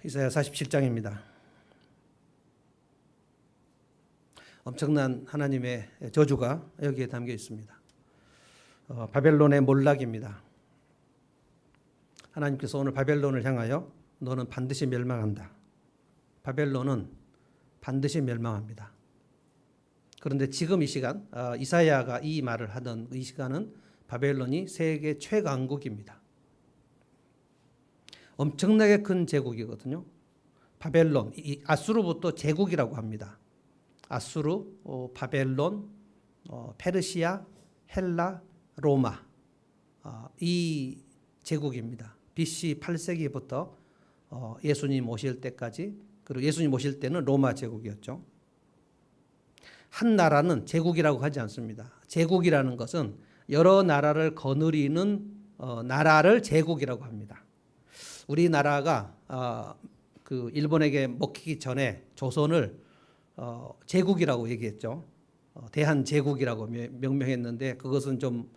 이사야 47장입니다. 엄청난 하나님의 저주가 여기에 담겨 있습니다. 바벨론의 몰락입니다. 하나님께서 오늘 바벨론을 향하여 너는 반드시 멸망한다. 바벨론은 반드시 멸망합니다. 그런데 지금 이 시간 이사야가 이 말을 하던 이 시간은 바벨론이 세계 최강국입니다. 엄청나게 큰 제국이거든요. 바벨론, 아수르부터 제국이라고 합니다. 아수르, 바벨론, 페르시아, 헬라, 로마, 이 제국입니다. BC 8세기부터 예수님 오실 때까지, 그리고 예수님 오실 때는 로마 제국이었죠. 한 나라는 제국이라고 하지 않습니다. 제국이라는 것은 여러 나라를 거느리는 나라를 제국이라고 합니다. 우리나라가 그 일본에게 먹히기 전에 조선을 제국이라고 얘기했죠. 대한제국이라고 명명했는데 그것은 좀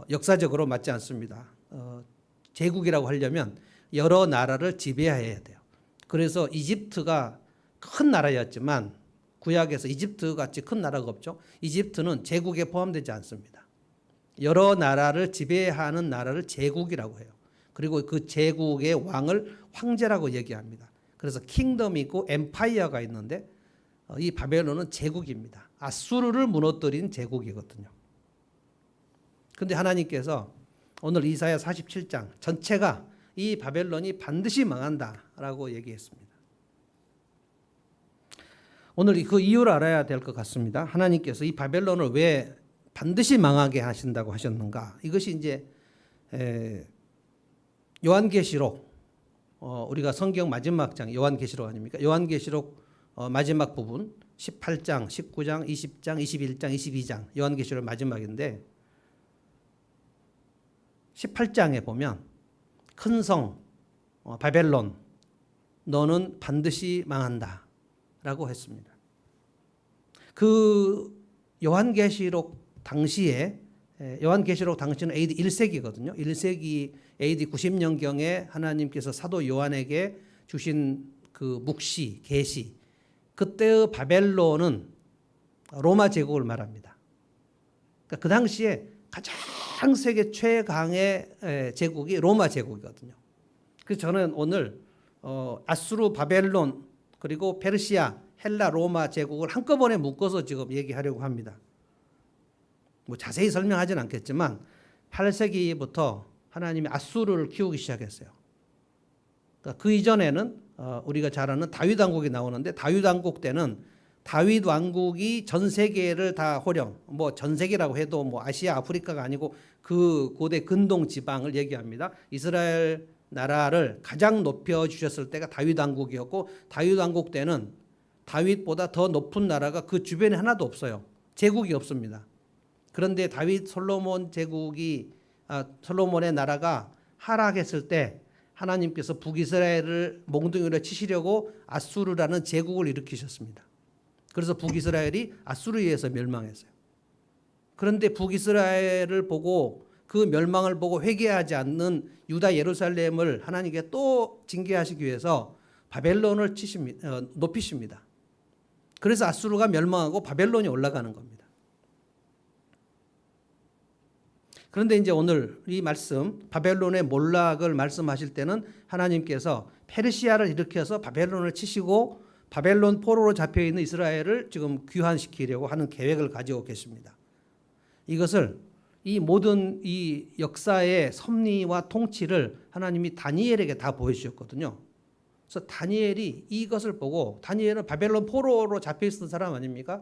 역사적으로 맞지 않습니다. 제국이라고 하려면 여러 나라를 지배해야 돼요. 그래서 이집트가 큰 나라였지만 구약에서 이집트 같이 큰 나라가 없죠. 이집트는 제국에 포함되지 않습니다. 여러 나라를 지배하는 나라를 제국이라고 해요. 그리고 그 제국의 왕을 황제라고 얘기합니다. 그래서 킹덤이 있고 엠파이어가 있는데 이 바벨론은 제국입니다. 아수르를 무너뜨린 제국이거든요. 그런데 하나님께서 오늘 이사야 47장 전체가 이 바벨론이 반드시 망한다라고 얘기했습니다. 오늘 그 이유를 알아야 될 것 같습니다. 하나님께서 이 바벨론을 왜 반드시 망하게 하신다고 하셨는가? 이것이 이제 요한계시록, 우리가 성경 마지막 장 요한계시록 아닙니까? 요한계시록 마지막 부분 18장, 19장, 20장, 21장, 22장 요한계시록 마지막인데 18장에 보면 큰 성 바벨론 너는 반드시 망한다 라고 했습니다. 그 요한계시록 당시에 요한계시록 당시는 AD 1세기거든요. 1세기 AD 90년경에 하나님께서 사도 요한에게 주신 그 묵시, 계시, 그때의 바벨론은 로마 제국을 말합니다. 그러니까 그 당시에 가장 세계 최강의 제국이 로마 제국이거든요. 그래서 저는 오늘 아수르, 바벨론, 그리고 페르시아, 헬라, 로마 제국을 한꺼번에 묶어서 지금 얘기하려고 합니다. 뭐 자세히 설명하진 않겠지만 8세기부터 하나님이 아수르를 키우기 시작했어요. 그러니까 그 이전에는 우리가 잘 아는 다윗 왕국이 나오는데 다윗 왕국 때는 다윗 왕국이 전 세계를 다 호령, 뭐 전 세계라고 해도 뭐 아시아, 아프리카가 아니고 그 고대 근동 지방을 얘기합니다. 이스라엘 나라를 가장 높여 주셨을 때가 다윗 왕국이었고 다윗 왕국 때는 다윗보다 더 높은 나라가 그 주변에 하나도 없어요. 제국이 없습니다. 그런데 다윗 솔로몬 제국이 솔로몬의 나라가 하락했을 때 하나님께서 북이스라엘을 몽둥이로 치시려고 아수르라는 제국을 일으키셨습니다. 그래서 북이스라엘이 아수르에 의해서 멸망했어요. 그런데 북이스라엘을 보고 그 멸망을 보고 회개하지 않는 유다 예루살렘을 하나님께 또 징계하시기 위해서 바벨론을 높이십니다. 그래서 아수르가 멸망하고 바벨론이 올라가는 겁니다. 그런데 이제 오늘 이 말씀 바벨론의 몰락을 말씀하실 때는 하나님께서 페르시아를 일으켜서 바벨론을 치시고 바벨론 포로로 잡혀있는 이스라엘을 지금 귀환시키려고 하는 계획을 가지고 계십니다. 이것을 이 모든 이 역사의 섭리와 통치를 하나님이 다니엘에게 다 보여주셨거든요. 그래서 다니엘이 이것을 보고 다니엘은 바벨론 포로로 잡혀있던 사람 아닙니까?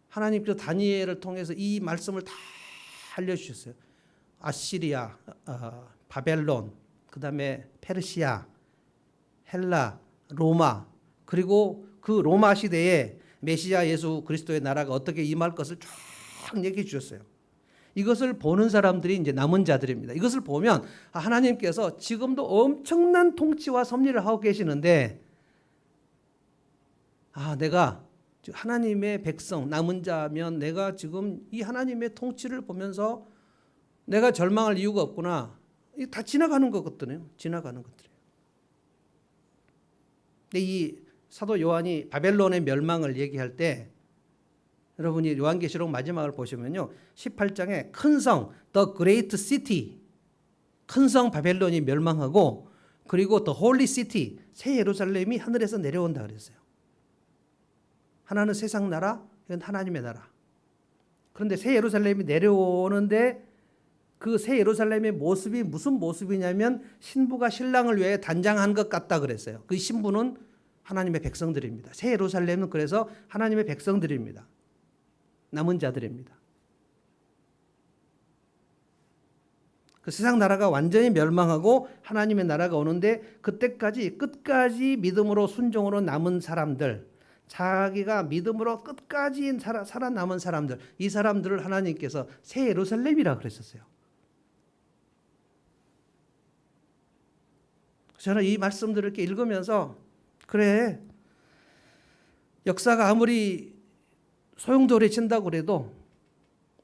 하나님께서 다니엘을 통해서 이 말씀을 다 알려주셨어요. 아시리아, 바벨론, 그 다음에 페르시아, 헬라, 로마, 그리고 그 로마 시대에 메시아 예수 그리스도의 나라가 어떻게 임할 것을 쫙 얘기해 주셨어요. 이것을 보는 사람들이 이제 남은 자들입니다. 이것을 보면 하나님께서 지금도 엄청난 통치와 섭리를 하고 계시는데 내가 하나님의 백성 남은 자면 내가 지금 이 하나님의 통치를 보면서 내가 절망할 이유가 없구나. 다 지나가는 것들이에요. 지나가는 것들이에요. 근데 이 사도 요한이 바벨론의 멸망을 얘기할 때 여러분이 요한계시록 마지막을 보시면요. 18장에 큰 성, the great city, 큰 성 바벨론이 멸망하고 그리고 the holy city, 새 예루살렘이 하늘에서 내려온다 그랬어요. 하나는 세상 나라, 이건 하나님의 나라. 그런데 새 예루살렘이 내려오는데 그 새 예루살렘의 모습이 무슨 모습이냐면 신부가 신랑을 위해 단장한 것 같다 그랬어요. 그 신부는 하나님의 백성들입니다. 새 예루살렘은 그래서 하나님의 백성들입니다. 남은 자들입니다. 그 세상 나라가 완전히 멸망하고 하나님의 나라가 오는데 그때까지 끝까지 믿음으로 순종으로 남은 사람들, 자기가 믿음으로 끝까지 살아남은 사람들, 이 사람들을 하나님께서 새 예루살렘이라고 그랬었어요. 저는 이 말씀들을 이렇게 읽으면서 그래, 역사가 아무리 소용돌이친다고 그래도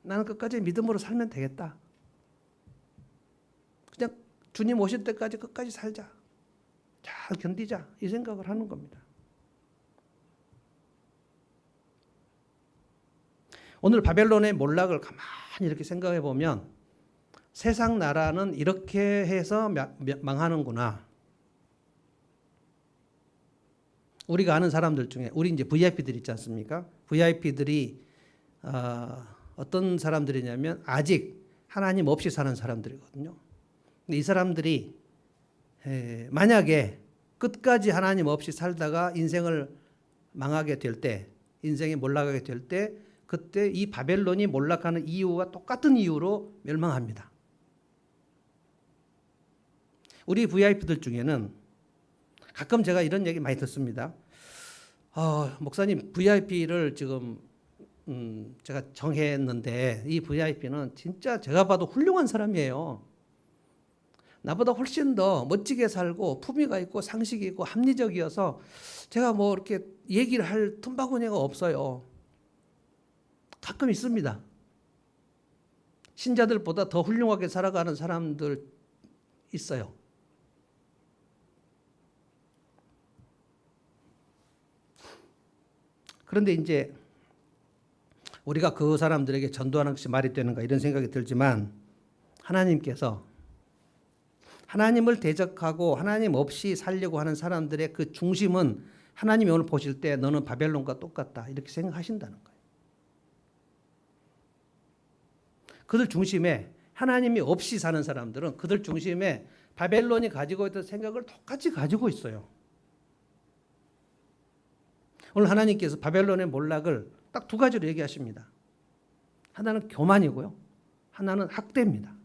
나는 끝까지 믿음으로 살면 되겠다. 그냥 주님 오실 때까지 끝까지 살자. 잘 견디자. 이 생각을 하는 겁니다. 오늘 바벨론의 몰락을 가만히 이렇게 생각해 보면 세상 나라는 이렇게 해서 망하는구나. 우리가 아는 사람들 중에 우리 이제 VIP들 있지 않습니까? VIP들이 어떤 사람들이냐면 아직 하나님 없이 사는 사람들이거든요. 근데 이 사람들이 만약에 끝까지 하나님 없이 살다가 인생을 망하게 될 때, 인생이 몰락하게 될 때, 그때 이 바벨론이 몰락하는 이유와 똑같은 이유로 멸망합니다. 우리 VIP들 중에는 가끔 제가 이런 얘기 많이 듣습니다. 목사님 VIP를 지금 제가 정했는데 이 VIP는 진짜 제가 봐도 훌륭한 사람이에요. 나보다 훨씬 더 멋지게 살고 품위가 있고 상식이 있고 합리적이어서 제가 뭐 이렇게 얘기를 할 틈바구니가 없어요. 가끔 있습니다. 신자들보다 더 훌륭하게 살아가는 사람들 있어요. 그런데 이제 우리가 그 사람들에게 전도하는 것이 말이 되는가 이런 생각이 들지만 하나님께서 하나님을 대적하고 하나님 없이 살려고 하는 사람들의 그 중심은 하나님이 오늘 보실 때 너는 바벨론과 똑같다 이렇게 생각하신다는 거예요. 그들 중심에 하나님이 없이 사는 사람들은 그들 중심에 바벨론이 가지고 있던 생각을 똑같이 가지고 있어요. 오늘 하나님께서 바벨론의 몰락을 딱 두 가지로 얘기하십니다. 하나는 교만이고요. 하나는 학대입니다.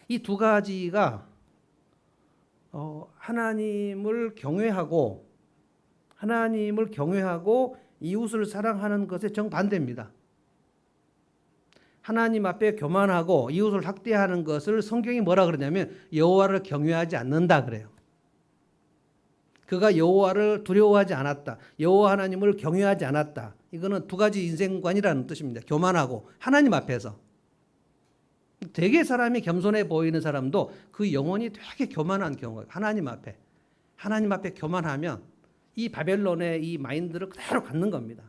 이 두 가지가 하나님을 경외하고 이웃을 사랑하는 것의 정반대입니다. 하나님 앞에 교만하고 이웃을 학대하는 것을 성경이 뭐라 그러냐면 여호와를 경외하지 않는다 그래요. 그가 여호와를 두려워하지 않았다. 여호와 하나님을 경외하지 않았다. 이거는 두 가지 인생관이라는 뜻입니다. 교만하고 하나님 앞에서. 되게 사람이 겸손해 보이는 사람도 그 영혼이 되게 교만한 경우가 하나님 앞에 교만하면 이 바벨론의 이 마인드를 그대로 갖는 겁니다.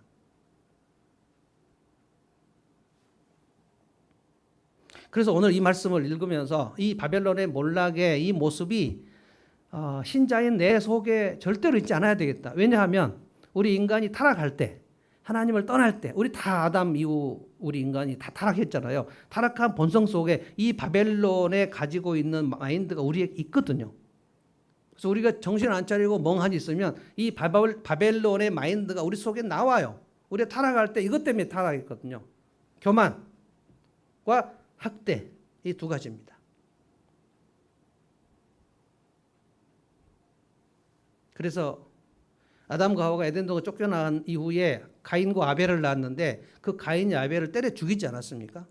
그래서 오늘 이 말씀을 읽으면서 이 바벨론의 몰락의 이 모습이 신자인 내 속에 절대로 있지 않아야 되겠다. 왜냐하면 우리 인간이 타락할 때, 하나님을 떠날 때, 우리 다 아담 이후 우리 인간이 다 타락했잖아요. 타락한 본성 속에 이 바벨론에 가지고 있는 마인드가 우리에 있거든요. 그래서 우리가 정신 안 차리고 멍하니 있으면 이 바벨론의 마인드가 우리 속에 나와요. 우리가 타락할 때 이것 때문에 타락했거든요. 교만과 학대, 이 두 가지입니다. 그래서 아담과 하와가 에덴 동산 쫓겨난 이후에 가인과 아벨을 낳았는데 그 가인이 아벨을 때려 죽이지 않았습니까?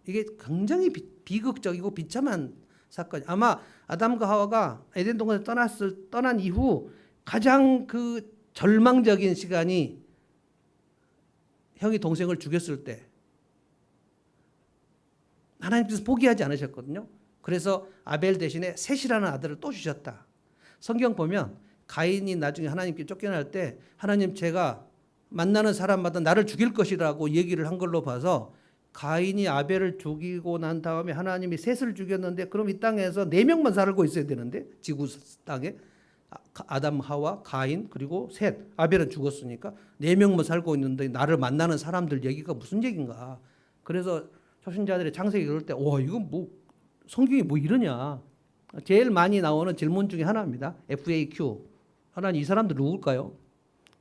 이게 굉장히 비극적이고 비참한 사건. 아마 아담과 하와가 에덴 동산을 떠난 이후 가장 그 절망적인 시간이 형이 동생을 죽였을 때 하나님께서 포기하지 않으셨거든요. 그래서 아벨 대신에 셋이라는 아들을 또 주셨다. 성경 보면 가인이 나중에 하나님께 쫓겨날 때 하나님 제가 만나는 사람마다 나를 죽일 것이라고 얘기를 한 걸로 봐서 가인이 아벨을 죽이고 난 다음에 하나님이 셋을 죽였는데 그럼 이 땅에서 4명만 살고 있어야 되는데 지구 땅에 아담, 하와, 가인 그리고 셋. 아벨은 죽었으니까 4명만 살고 있는데 나를 만나는 사람들 얘기가 무슨 얘기인가. 그래서 초신자들이 창세기 읽을 때 와 이건 뭐 성경이 뭐 이러냐. 제일 많이 나오는 질문 중에 하나입니다. FAQ. 하나님 이 사람들 누굴까요?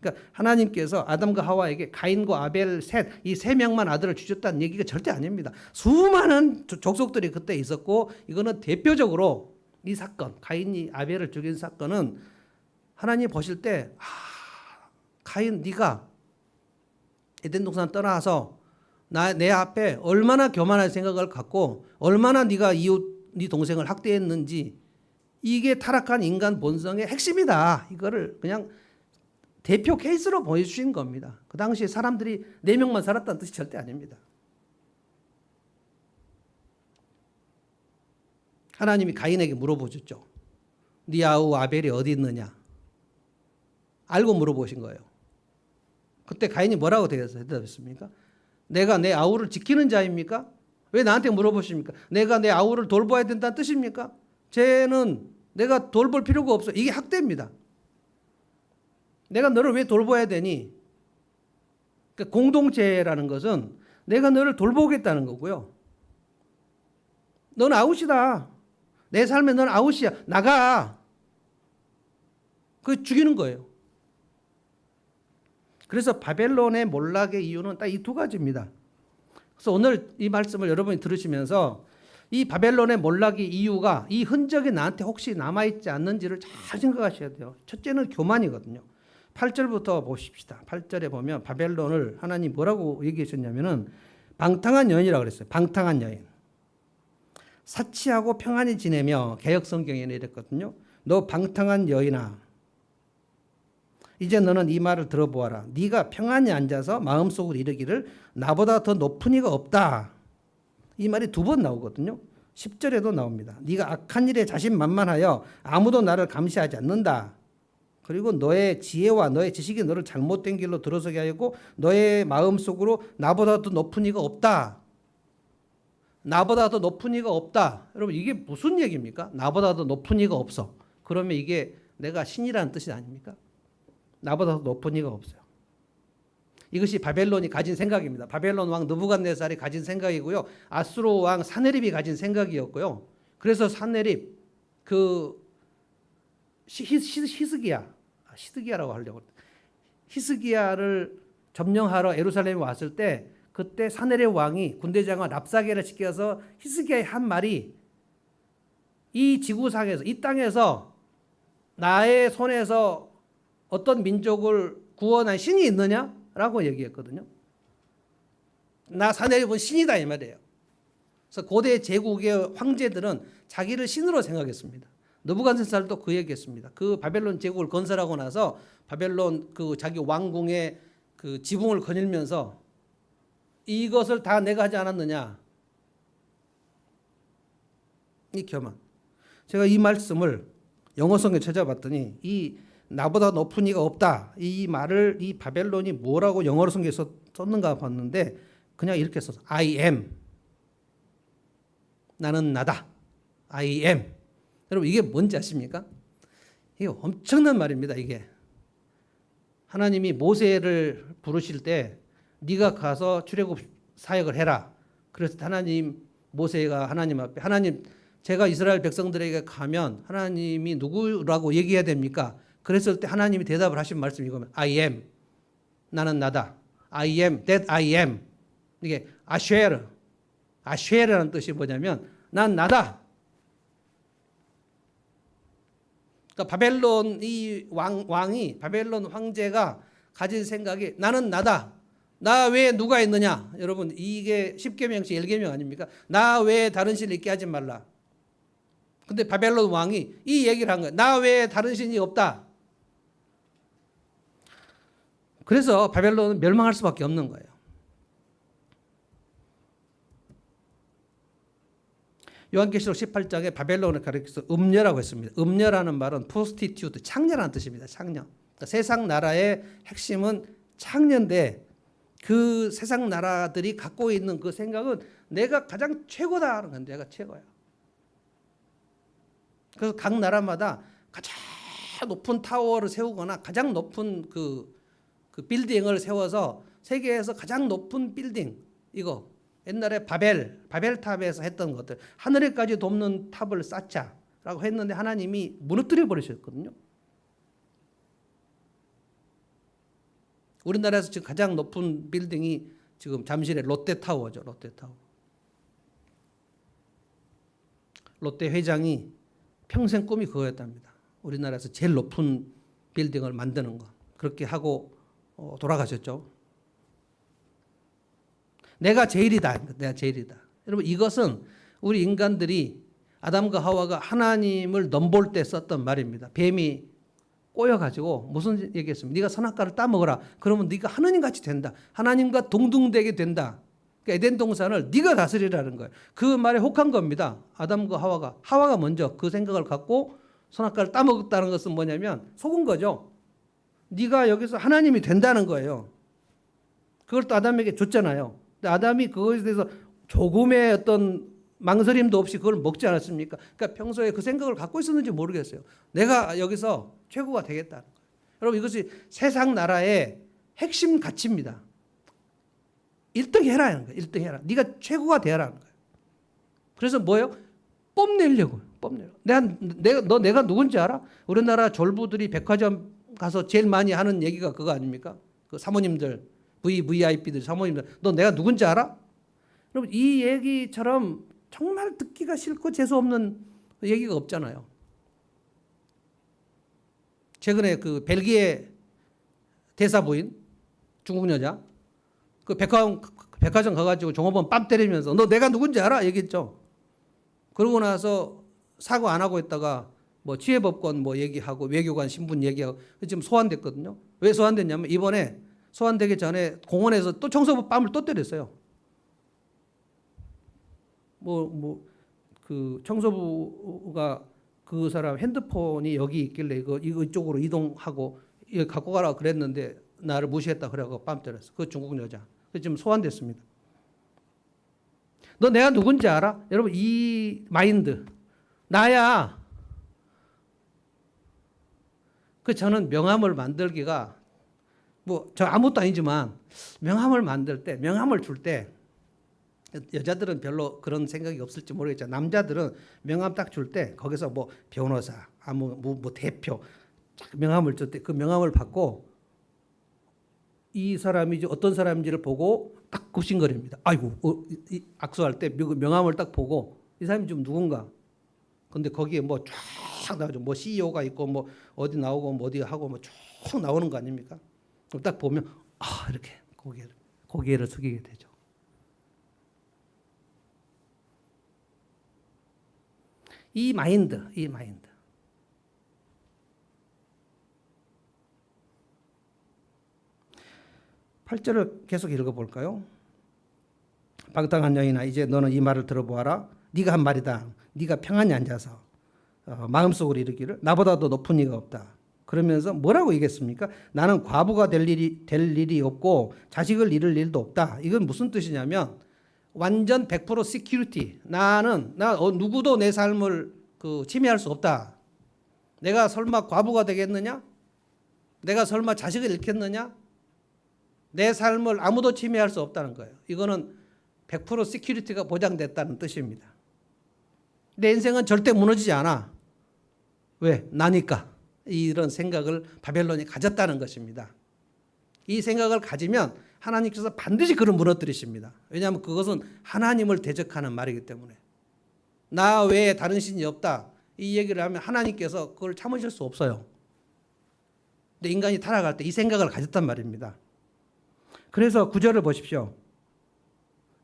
그러니까 하나님께서 아담과 하와에게 가인과 아벨 셋, 이 3명만 아들을 주셨다는 얘기가 절대 아닙니다. 수많은 족속들이 그때 있었고 이거는 대표적으로 이 사건, 가인이 아벨을 죽인 사건은 하나님 보실 때 가인 네가 에덴 동산 떠나서 내 앞에 얼마나 교만한 생각을 갖고 얼마나 네가 이웃 네 동생을 학대했는지 이게 타락한 인간 본성의 핵심이다. 이거를 그냥 대표 케이스로 보여주신 겁니다. 그 당시에 사람들이 4명만 살았다는 뜻이 절대 아닙니다. 하나님이 가인에게 물어보셨죠. 네 아우 아벨이 어디 있느냐. 알고 물어보신 거예요. 그때 가인이 뭐라고 대답했습니까? 내가 내 아우를 지키는 자입니까? 왜 나한테 물어보십니까? 내가 내 아우를 돌봐야 된다는 뜻입니까? 쟤는 내가 돌볼 필요가 없어. 이게 학대입니다. 내가 너를 왜 돌봐야 되니? 그러니까 공동체라는 것은 내가 너를 돌보겠다는 거고요. 넌 아웃이다. 내 삶에 넌 아웃이야. 나가. 그 죽이는 거예요. 그래서 바벨론의 몰락의 이유는 딱 이 2가지입니다. 그래서 오늘 이 말씀을 여러분이 들으시면서 이 바벨론의 몰락의 이유가 이 흔적이 나한테 혹시 남아있지 않는지를 잘 생각하셔야 돼요. 첫째는 교만이거든요. 8절부터 보십시다. 8절에 보면 바벨론을 하나님 뭐라고 얘기하셨냐면은 방탕한 여인이라고 그랬어요. 방탕한 여인. 사치하고 평안히 지내며 개역 성경에는 이랬거든요. 너 방탕한 여인아. 이제 너는 이 말을 들어보아라. 네가 평안히 앉아서 마음속으로 이르기를 나보다 더 높은 이가 없다. 이 말이 2번 나오거든요. 10절에도 나옵니다. 네가 악한 일에 자신만만하여 아무도 나를 감시하지 않는다. 그리고 너의 지혜와 너의 지식이 너를 잘못된 길로 들어서게 하였고 너의 마음속으로 나보다 더 높은 이가 없다. 나보다 더 높은 이가 없다. 여러분 이게 무슨 얘기입니까? 나보다 더 높은 이가 없어. 그러면 이게 내가 신이라는 뜻이 아닙니까? 나보다 더 높은 이가 없어요. 이것이 바벨론이 가진 생각입니다. 바벨론 왕 느부갓네살이 가진 생각이고요. 아수르 왕 사네립이 가진 생각이었고요. 그래서 사네립 그 히스기야라고 하려고 히스기야를 점령하러 예루살렘에 왔을 때 그때 사네립 왕이 군대장관 랍사게를 시켜서 히스기야의 한 말이 이 지구상에서 이 땅에서 나의 손에서 어떤 민족을 구원한 신이 있느냐라고 얘기했거든요. 나 사내립은 신이다 이 말이에요. 그래서 고대 제국의 황제들은 자기를 신으로 생각했습니다. 느부갓네살도 그 얘기했습니다. 그 바벨론 제국을 건설하고 나서 바벨론 그 자기 왕궁의 그 지붕을 거닐면서 이것을 다 내가 하지 않았느냐. 이 교만. 제가 이 말씀을 영어성에 찾아봤더니 이 나보다 높은 이가 없다. 이 말을 이 바벨론이 뭐라고 영어로 성경에 썼는가 봤는데 그냥 이렇게 썼어. I am. 나는 나다. I am. 여러분 이게 뭔지 아십니까? 이게 엄청난 말입니다. 이게. 하나님이 모세를 부르실 때 네가 가서 출애굽 사역을 해라. 그래서 하나님 모세가 하나님 앞에 하나님 제가 이스라엘 백성들에게 가면 하나님이 누구라고 얘기해야 됩니까? 그랬을 때 하나님이 대답을 하신 말씀이 이거면 I am. 나는 나다. I am that I am. 이게 아쉐르라는 뜻이 뭐냐면 난 나다. 그러니까 바벨론 이 왕이 바벨론 황제가 가진 생각이 나는 나다. 나 외에 누가 있느냐? 여러분 이게 10계명씩 1계명 아닙니까? 나 외에 다른 신을 있게 하지 말라. 근데 바벨론 왕이 이 얘기를 한 거예요. 나 외에 다른 신이 없다. 그래서 바벨론은 멸망할 수밖에 없는 거예요. 요한계시록 18장에 바벨론을 가리켜서 음녀라고 했습니다. 음녀라는 말은 프로스티튜트, 창녀라는 뜻입니다. 창녀. 그러니까 세상 나라의 핵심은 창녀인데 그 세상 나라들이 갖고 있는 그 생각은 내가 가장 최고다 하는 건 내가 최고야. 그래서 각 나라마다 가장 높은 타워를 세우거나 가장 높은 그 빌딩을 세워서 세계에서 가장 높은 빌딩 이거 옛날에 바벨탑에서 했던 것들 하늘에까지 돕는 탑을 쌓자라고 했는데 하나님이 무너뜨려 버리셨거든요. 우리나라에서 지금 가장 높은 빌딩이 지금 잠실의 롯데타워죠. 롯데타워. 롯데 회장이 평생 꿈이 그거였답니다. 우리나라에서 제일 높은 빌딩을 만드는 거. 그렇게 하고 돌아가셨죠. 내가 제일이다. 내가 제일이다. 여러분 이것은 우리 인간들이 아담과 하와가 하나님을 넘볼 때 썼던 말입니다. 뱀이 꼬여가지고 무슨 얘기했습니까? 네가 선악과를 따먹어라. 그러면 네가 하나님같이 된다. 하나님과 동등되게 된다. 그러니까 에덴 동산을 네가 다스리라는 거예요. 그 말에 혹한 겁니다. 아담과 하와가 먼저 그 생각을 갖고 선악과를 따먹었다는 것은 뭐냐면 속은 거죠. 네가 여기서 하나님이 된다는 거예요. 그걸 또 아담에게 줬잖아요. 근데 아담이 그것에 대해서 조금의 어떤 망설임도 없이 그걸 먹지 않았습니까? 그러니까 평소에 그 생각을 갖고 있었는지 모르겠어요. 내가 여기서 최고가 되겠다는 거예요. 여러분 이것이 세상 나라의 핵심 가치입니다. 1등 해라는 거예요. 1등 해라. 네가 최고가 되라는 거예요. 그래서 뭐예요? 뽐내려고. 내가 누군지 알아? 우리나라 졸부들이 백화점 가서 제일 많이 하는 얘기가 그거 아닙니까? 그 사모님들, VVIP들 사모님들, 너 내가 누군지 알아? 여러분 이 얘기처럼 정말 듣기가 싫고 재수 없는 얘기가 없잖아요. 최근에 그 벨기에 대사 부인 중국 여자 그 백화점 가가지고 종업원 빰 때리면서 너 내가 누군지 알아? 얘기했죠. 그러고 나서 사과 안 하고 있다가 뭐 취해법권 뭐 얘기하고 외교관 신분 얘기하고 지금 소환됐거든요. 왜 소환됐냐면 이번에 소환되기 전에 공원에서 또 청소부 빰을 또 때렸어요. 그 청소부가 그 사람 핸드폰이 여기 있길래 이거 이쪽으로 이동하고 이거 갖고 가라 그랬는데 나를 무시했다 그래갖고 빰 때렸어. 그 중국 여자. 지금 소환됐습니다. 너 내가 누군지 알아? 여러분 이 마인드 나야. 그 저는 명함을 만들기가 뭐 저 아무것도 아니지만 명함을 만들 때 명함을 줄 때 여자들은 별로 그런 생각이 없을지 모르겠지만 남자들은 명함 딱 줄 때 거기서 뭐 변호사, 뭐 대표 명함을 줄 때 그 명함을 받고 이 사람이 어떤 사람인지를 보고 딱 굽신거립니다. 아이고 악수할 때 명함을 딱 보고 이 사람이 좀 누군가. 근데 거기에 뭐 쫙 나오죠. 뭐 CEO가 있고 뭐 어디 나오고 뭐 어디 하고 뭐 쭉 나오는 거 아닙니까? 그럼 딱 보면 이렇게 고개를 숙이게 되죠. 이 마인드. 8절을 계속 읽어볼까요? 방탕한 여인아 이제 너는 이 말을 들어보아라. 네가 한 말이다. 네가 평안히 앉아서 마음속으로 이르기를 나보다 더 높은 이가 없다. 그러면서 뭐라고 얘기했습니까? 나는 과부가 될 일이 없고 자식을 잃을 일도 없다. 이건 무슨 뜻이냐면 완전 100% 시큐리티. 나 누구도 내 삶을 침해할 수 없다. 내가 설마 과부가 되겠느냐? 내가 설마 자식을 잃겠느냐? 내 삶을 아무도 침해할 수 없다는 거예요. 이거는 100% 시큐리티가 보장됐다는 뜻입니다. 내 인생은 절대 무너지지 않아. 왜? 나니까. 이런 생각을 바벨론이 가졌다는 것입니다. 이 생각을 가지면 하나님께서 반드시 그를 무너뜨리십니다. 왜냐하면 그것은 하나님을 대적하는 말이기 때문에. 나 외에 다른 신이 없다. 이 얘기를 하면 하나님께서 그걸 참으실 수 없어요. 근데 인간이 타락할 때 이 생각을 가졌단 말입니다. 그래서 9절을 보십시오.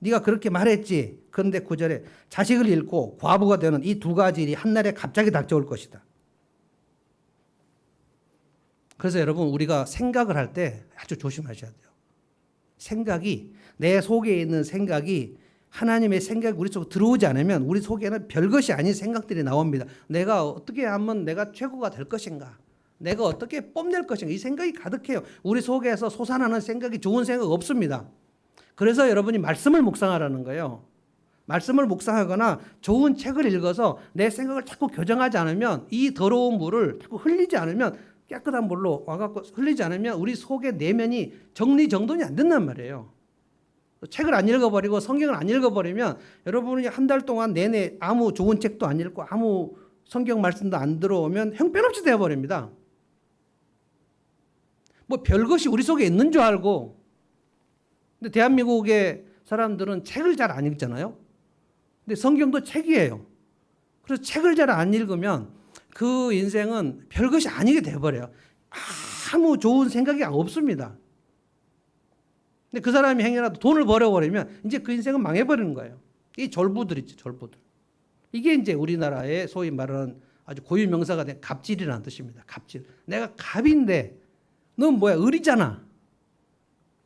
네가 그렇게 말했지. 그런데 9절에 자식을 잃고 과부가 되는 이 두 가지 일이 한날에 갑자기 닥쳐올 것이다. 그래서 여러분 우리가 생각을 할 때 아주 조심하셔야 돼요. 생각이 내 속에 있는 생각이 하나님의 생각이 우리 속에 들어오지 않으면 우리 속에는 별것이 아닌 생각들이 나옵니다. 내가 어떻게 하면 내가 최고가 될 것인가? 내가 어떻게 뽐낼 것인가? 이 생각이 가득해요. 우리 속에서 솟아나는 생각이 좋은 생각 없습니다. 그래서 여러분이 말씀을 묵상하라는 거예요. 말씀을 묵상하거나 좋은 책을 읽어서 내 생각을 자꾸 교정하지 않으면, 이 더러운 물을 자꾸 흘리지 않으면, 깨끗한 물로 와갖고 흘리지 않으면 우리 속의 내면이 정리정돈이 안 된단 말이에요. 책을 안 읽어버리고 성경을 안 읽어버리면 여러분이 한 달 동안 내내 아무 좋은 책도 안 읽고 아무 성경 말씀도 안 들어오면 형편없이 되어버립니다. 뭐 별것이 우리 속에 있는 줄 알고. 근데 대한민국의 사람들은 책을 잘 안 읽잖아요. 근데 성경도 책이에요. 그래서 책을 잘 안 읽으면 그 인생은 별것이 아니게 돼버려요. 아무 좋은 생각이 없습니다. 근데 그 사람이 행여라도 돈을 벌어버리면 이제 그 인생은 망해버리는 거예요. 이 졸부들 있죠, 졸부들. 이게 이제 우리나라의 소위 말하는 아주 고유 명사가 된 갑질이라는 뜻입니다. 갑질. 내가 갑인데 넌 뭐야, 을이잖아.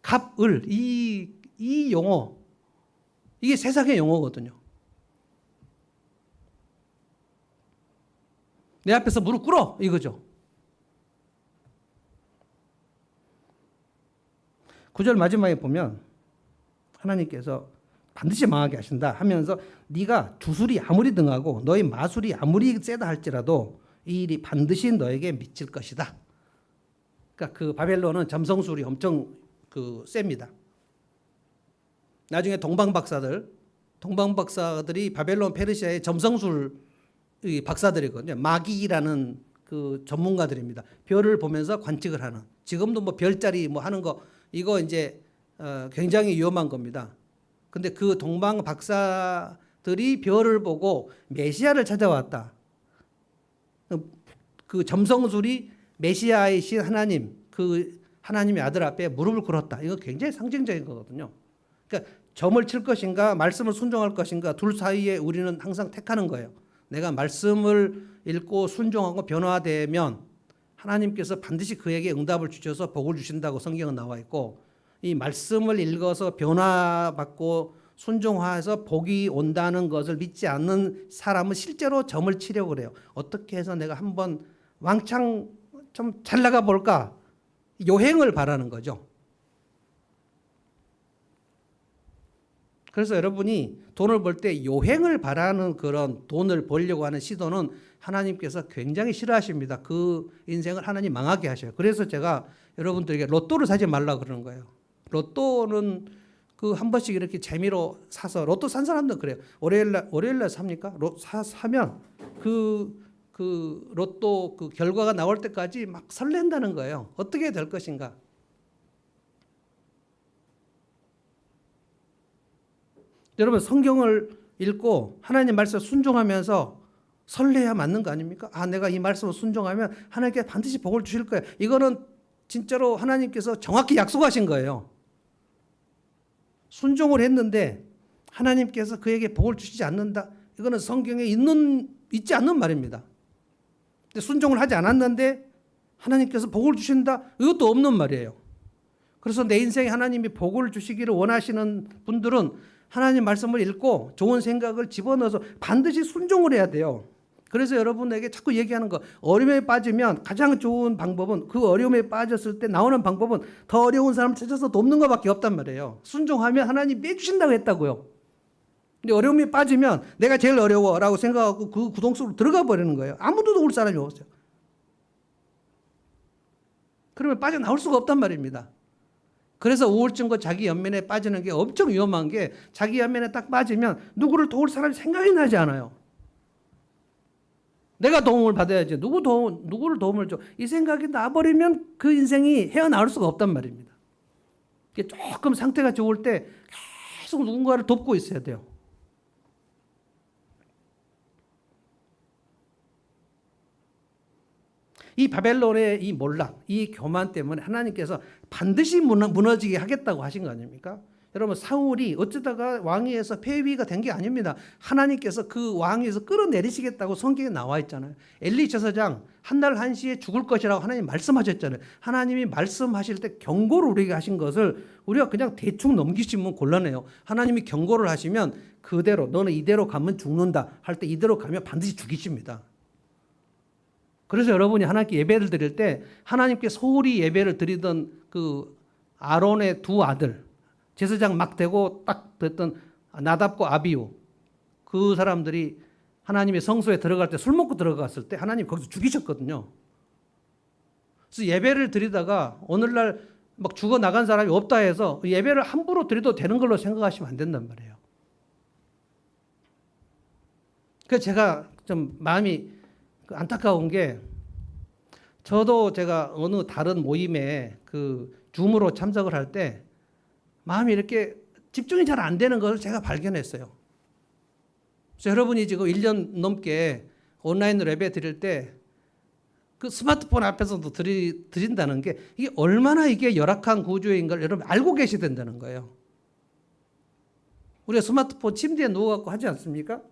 갑, 을. 이 용어. 이게 세상의 용어거든요. 내 앞에서 무릎 꿇어, 이거죠. 9절 마지막에 보면 하나님께서 반드시 망하게 하신다 하면서 네가 주술이 아무리 등하고 너희 마술이 아무리 세다 할지라도 이 일이 반드시 너에게 미칠 것이다. 그러니까 그 바벨론은 점성술이 엄청 셉니다. 나중에 동방박사들이 바벨론 페르시아의 점성술 박사들이거든요. 마기라는 그 전문가들입니다. 별을 보면서 관측을 하는. 지금도 뭐 별자리 뭐 하는 거 이거 이제 굉장히 위험한 겁니다. 근데 그 동방 박사들이 별을 보고 메시아를 찾아왔다. 그 점성술이 메시아이신 하나님, 그 하나님의 아들 앞에 무릎을 꿇었다. 이거 굉장히 상징적인 거거든요. 그러니까 점을 칠 것인가, 말씀을 순종할 것인가, 둘 사이에 우리는 항상 택하는 거예요. 내가 말씀을 읽고 순종하고 변화되면 하나님께서 반드시 그에게 응답을 주셔서 복을 주신다고 성경은 나와 있고, 이 말씀을 읽어서 변화받고 순종해서 복이 온다는 것을 믿지 않는 사람은 실제로 점을 치려고 그래요. 어떻게 해서 내가 한번 왕창 좀 잘 나가 볼까? 요행을 바라는 거죠. 그래서 여러분이 돈을 벌 때 요행을 바라는 그런 돈을 벌려고 하는 시도는 하나님께서 굉장히 싫어하십니다. 그 인생을 하나님 망하게 하셔요. 그래서 제가 여러분들에게 로또를 사지 말라 그러는 거예요. 로또는 그 한 번씩 이렇게 재미로 사서, 로또 산 사람도 그래요. 월요일날 삽니까? 사면 그 로또 그 결과가 나올 때까지 막 설렌다는 거예요. 어떻게 될 것인가? 여러분 성경을 읽고 하나님 말씀을 순종하면서 설레야 맞는 거 아닙니까? 아, 내가 이 말씀을 순종하면 하나님께 반드시 복을 주실 거예요. 이거는 진짜로 하나님께서 정확히 약속하신 거예요. 순종을 했는데 하나님께서 그에게 복을 주시지 않는다. 이거는 성경에 있지 않는 말입니다. 근데 순종을 하지 않았는데 하나님께서 복을 주신다. 이것도 없는 말이에요. 그래서 내 인생에 하나님이 복을 주시기를 원하시는 분들은 하나님 말씀을 읽고 좋은 생각을 집어넣어서 반드시 순종을 해야 돼요. 그래서 여러분에게 자꾸 얘기하는 거, 어려움에 빠지면 가장 좋은 방법은, 그 어려움에 빠졌을 때 나오는 방법은 더 어려운 사람을 찾아서 돕는 것밖에 없단 말이에요. 순종하면 하나님 빼주신다고 했다고요. 근데 어려움에 빠지면 내가 제일 어려워라고 생각하고 그 구덩 속으로 들어가 버리는 거예요. 아무도 도울 사람이 없어요. 그러면 빠져나올 수가 없단 말입니다. 그래서 우울증과 자기 연민에 빠지는 게 엄청 위험한 게, 자기 연민에 딱 빠지면 누구를 도울 사람이 생각이 나지 않아요. 내가 도움을 받아야지. 누구를 도움을 줘. 이 생각이 나버리면 그 인생이 헤어나올 수가 없단 말입니다. 조금 상태가 좋을 때 계속 누군가를 돕고 있어야 돼요. 이 바벨론의 이 몰락, 이 교만 때문에 하나님께서 반드시 무너지게 하겠다고 하신 거 아닙니까? 여러분 사울이 어쩌다가 왕위에서 폐위가 된 게 아닙니다. 하나님께서 그 왕위에서 끌어내리시겠다고 성경에 나와 있잖아요. 엘리 제사장 한 날 한시에 죽을 것이라고 하나님 말씀하셨잖아요. 하나님이 말씀하실 때 경고를 우리에게 하신 것을 우리가 그냥 대충 넘기시면 곤란해요. 하나님이 경고를 하시면 그대로 너는 이대로 가면 죽는다 할 때 이대로 가면 반드시 죽이십니다. 그래서 여러분이 하나님께 예배를 드릴 때 하나님께 소홀히 예배를 드리던 그 아론의 두 아들 제사장 막 되고 딱 됐던 나답과 아비우 그 사람들이 하나님의 성소에 들어갈 때 술 먹고 들어갔을 때 하나님 거기서 죽이셨거든요. 그래서 예배를 드리다가 오늘날 막 죽어 나간 사람이 없다 해서 예배를 함부로 드려도 되는 걸로 생각하시면 안 된단 말이에요. 그래서 제가 좀 마음이 안타까운 게 저도 제가 어느 다른 모임에 그 줌으로 참석을 할 때 마음이 이렇게 집중이 잘 안 되는 것을 제가 발견했어요. 그래서 여러분이 지금 1년 넘게 온라인으로 예배 드릴 때 그 스마트폰 앞에서도 드린다는 게 이게 얼마나 이게 열악한 구조인 걸 여러분 알고 계셔야 된다는 거예요. 우리가 스마트폰 침대에 누워갖고 하지 않습니까?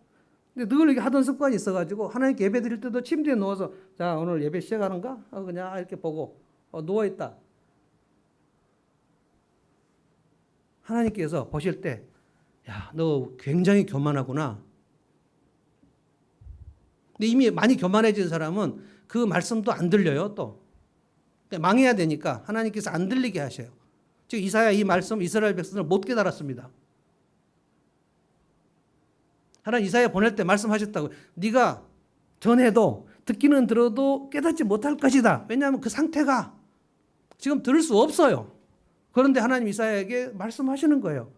근데 늘 이렇게 하던 습관이 있어가지고 하나님께 예배 드릴 때도 침대에 누워서 자 오늘 예배 시작하는가? 그냥 이렇게 보고 누워있다. 하나님께서 보실 때 야, 너 굉장히 교만하구나. 근데 이미 많이 교만해진 사람은 그 말씀도 안 들려요 또. 망해야 되니까 하나님께서 안 들리게 하셔요. 즉 이사야 이 말씀 이스라엘 백성을 못 깨달았습니다. 하나님 이사야 보낼 때 말씀하셨다고. 네가 전해도 듣기는 들어도 깨닫지 못할 것이다. 왜냐하면 그 상태가 지금 들을 수 없어요. 그런데 하나님 이사야에게 말씀하시는 거예요.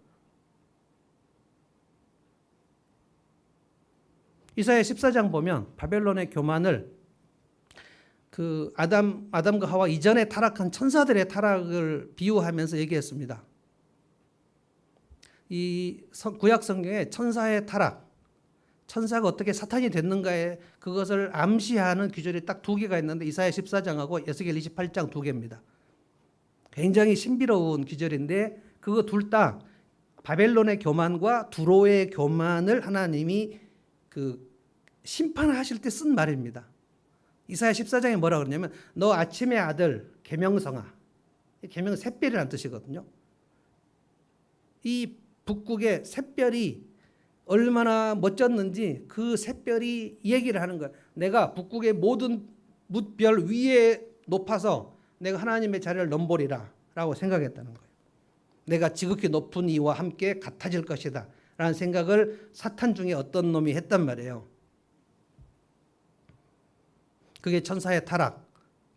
이사야 14장 보면 바벨론의 교만을 그 아담과 하와 이전에 타락한 천사들의 타락을 비유하면서 얘기했습니다. 이 구약 성경에 천사의 타락, 천사가 어떻게 사탄이 됐는가에 그것을 암시하는 규절이 딱 두 개가 있는데 이사야 14장하고 에스겔 28장 두 개입니다. 굉장히 신비로운 규절인데 그거 둘 다 바벨론의 교만과 두로의 교만을 하나님이 그 심판하실 때 쓴 말입니다. 이사야 14장에 뭐라 그러냐면 너 아침의 아들 계명성아. 계명은 샛별이라는 뜻이거든요. 이 북극의 샛별이 얼마나 멋졌는지 그 샛별이 얘기를 하는 거야. 내가 북극의 모든 뭇별 위에 높아서 내가 하나님의 자리를 넘보리라 라고 생각했다는 거예요. 내가 지극히 높은 이와 함께 같아질 것이다 라는 생각을 사탄 중에 어떤 놈이 했단 말이에요. 그게 천사의 타락.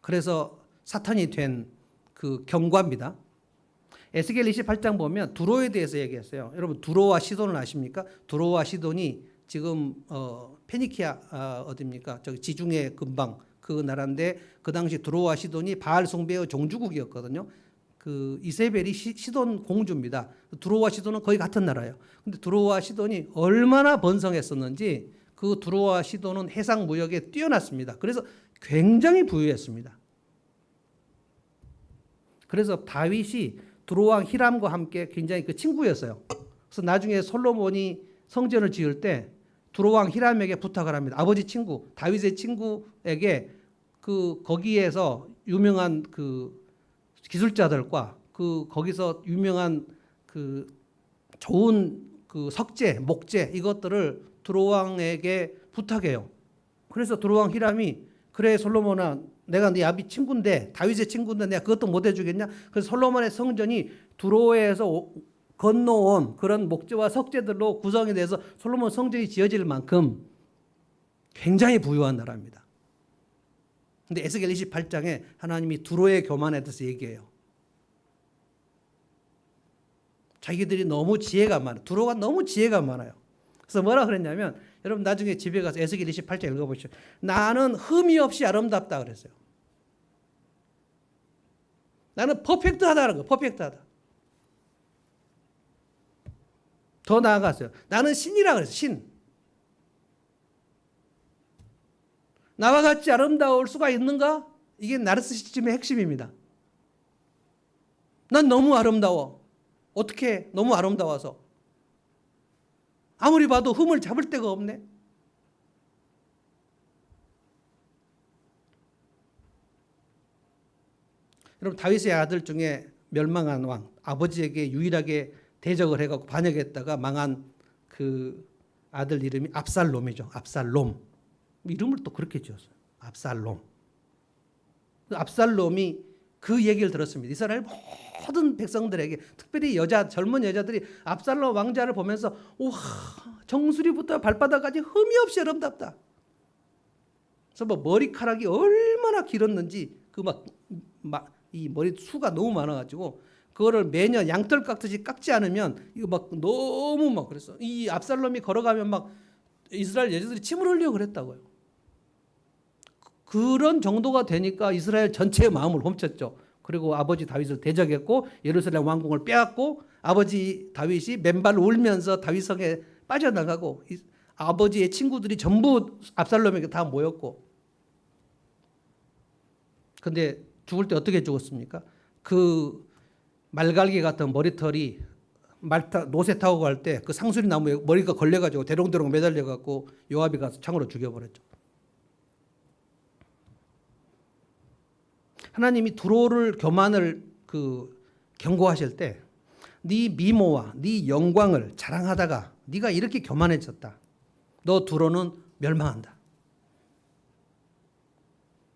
그래서 사탄이 된 그 경과입니다. 에스겔 28장 보면 두로에 대해서 얘기했어요. 여러분 두로와 시돈을 아십니까? 두로와 시돈이 지금 페니키아 어디입니까? 저기 지중해 근방 그 나라인데 그 당시 두로와 시돈이 바알 숭배의 종주국이었거든요. 그 이세벨이 시돈 공주입니다. 두로와 시돈은 거의 같은 나라예요. 근데 두로와 시돈이 얼마나 번성했었는지 그 두로와 시돈은 해상 무역에 뛰어났습니다. 그래서 굉장히 부유했습니다. 그래서 다윗이 두로왕 히람과 함께 굉장히 그 친구였어요. 그래서 나중에 솔로몬이 성전을 지을 때 두로왕 히람에게 부탁을 합니다. 아버지 친구, 다윗의 친구에게 그 거기에서 유명한 그 기술자들과 그 거기서 유명한 그 좋은 그 석재, 목재 이것들을 두로왕에게 부탁해요. 그래서 두로왕 히람이 그래 솔로몬아 내가 네 아비 친구인데 다윗의 친구인데 내가 그것도 못 해주겠냐? 그래서 솔로몬의 성전이 두로에서 건너온 그런 목재와 석재들로 구성이 돼서 솔로몬 성전이 지어질 만큼 굉장히 부유한 나라입니다. 근데 에스겔 28장에 하나님이 두로의 교만에 대해서 얘기해요. 자기들이 너무 지혜가 많아요. 두로가 너무 지혜가 많아요. 그래서 뭐라 그랬냐면 여러분 나중에 집에 가서 에스겔 28장 읽어보시죠. 나는 흠이 없이 아름답다 그랬어요. 나는 퍼펙트하다는 거예요. 퍼펙트하다. 더 나아갔어요. 나는 신이라 그랬어요. 신. 나와 같이 아름다울 수가 있는가? 이게 나르시시즘의 핵심입니다. 난 너무 아름다워. 어떻게 너무 아름다워서 아무리 봐도 흠을 잡을 데가 없네. 여러분 다윗의 아들 중에 멸망한 왕, 아버지에게 유일하게 대적을 해갖고 반역했다가 망한 그 아들 이름이 압살롬이죠. 압살롬. 이름을 또 그렇게 지었어요. 압살롬. 그 압살롬이 그 얘기를 들었습니다. 이스라엘 모든 백성들에게, 특별히 젊은 여자들이 압살롬 왕자를 보면서 와, 정수리부터 발바닥까지 흠이 없이 아름답다. 그래서 뭐 머리카락이 얼마나 길었는지 이 머리 수가 너무 많아가지고 그거를 매년 양털 깎듯이 깎지 않으면 이거 막 너무 막 그랬어. 이 압살롬이 걸어가면 막 이스라엘 여자들이 침을 흘려 그랬다고요. 그런 정도가 되니까 이스라엘 전체의 마음을 훔쳤죠. 그리고 아버지 다윗을 대적했고 예루살렘 왕궁을 빼앗고 아버지 다윗이 맨발 울면서 다윗성에 빠져나가고 아버지의 친구들이 전부 압살롬에게 다 모였고, 근데 죽을 때 어떻게 죽었습니까? 그 말갈기 같은 머리털이 노새 타고 갈 때 그 상수리 나무에 머리가 걸려가지고 대롱대롱 매달려갖고 요압이 가서 창으로 죽여버렸죠. 하나님이 두로를 교만을 경고하실 때 네 미모와 네 영광을 자랑하다가 네가 이렇게 교만해졌다. 너 두로는 멸망한다.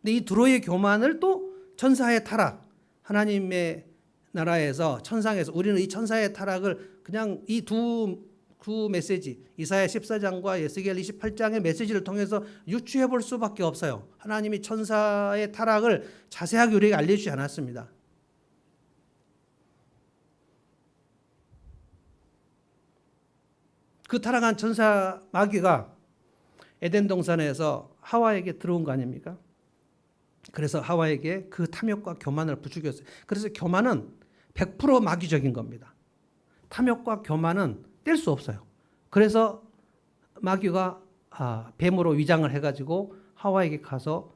근데 이 두로의 교만을 또 천사의 타락, 하나님의 나라에서 천상에서 우리는 이 천사의 타락을 그냥 이 두 메시지, 이사야 14장과 에스겔 28장의 메시지를 통해서 유추해 볼 수밖에 없어요. 하나님이 천사의 타락을 자세하게 우리에게 알려주지 않았습니다. 그 타락한 천사 마귀가 에덴 동산에서 하와에게 들어온 거 아닙니까? 그래서 하와에게 그 탐욕과 교만을 부추겼어요. 그래서 교만은 100% 마귀적인 겁니다. 탐욕과 교만은 뗄 수 없어요. 그래서 마귀가 뱀으로 위장을 해가지고 하와에게 가서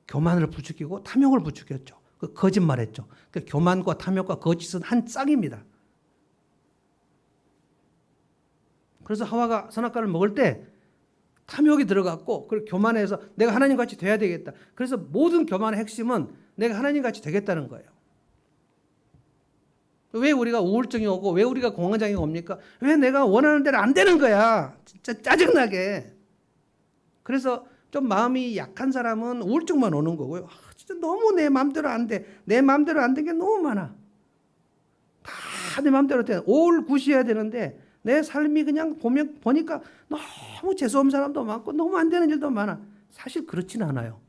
교만을 부추기고 탐욕을 부추겼죠. 거짓말했죠. 교만과 탐욕과 거짓은 한 쌍입니다. 그래서 하와가 선악과를 먹을 때 탐욕이 들어갔고, 그리고 교만해서 내가 하나님 같이 돼야 되겠다. 그래서 모든 교만의 핵심은 내가 하나님 같이 되겠다는 거예요. 왜 우리가 우울증이 오고 왜 우리가 공황장애 옵니까? 왜 내가 원하는 대로 안 되는 거야. 진짜 짜증나게. 그래서 좀 마음이 약한 사람은 우울증만 오는 거고요. 진짜 너무 내 마음대로 안 돼. 내 마음대로 안 된 게 너무 많아. 다 내 마음대로 돼. 올굿이어야 되는데 내 삶이 그냥 보니까 너무 재수없는 사람도 많고 너무 안 되는 일도 많아. 사실 그렇지는 않아요.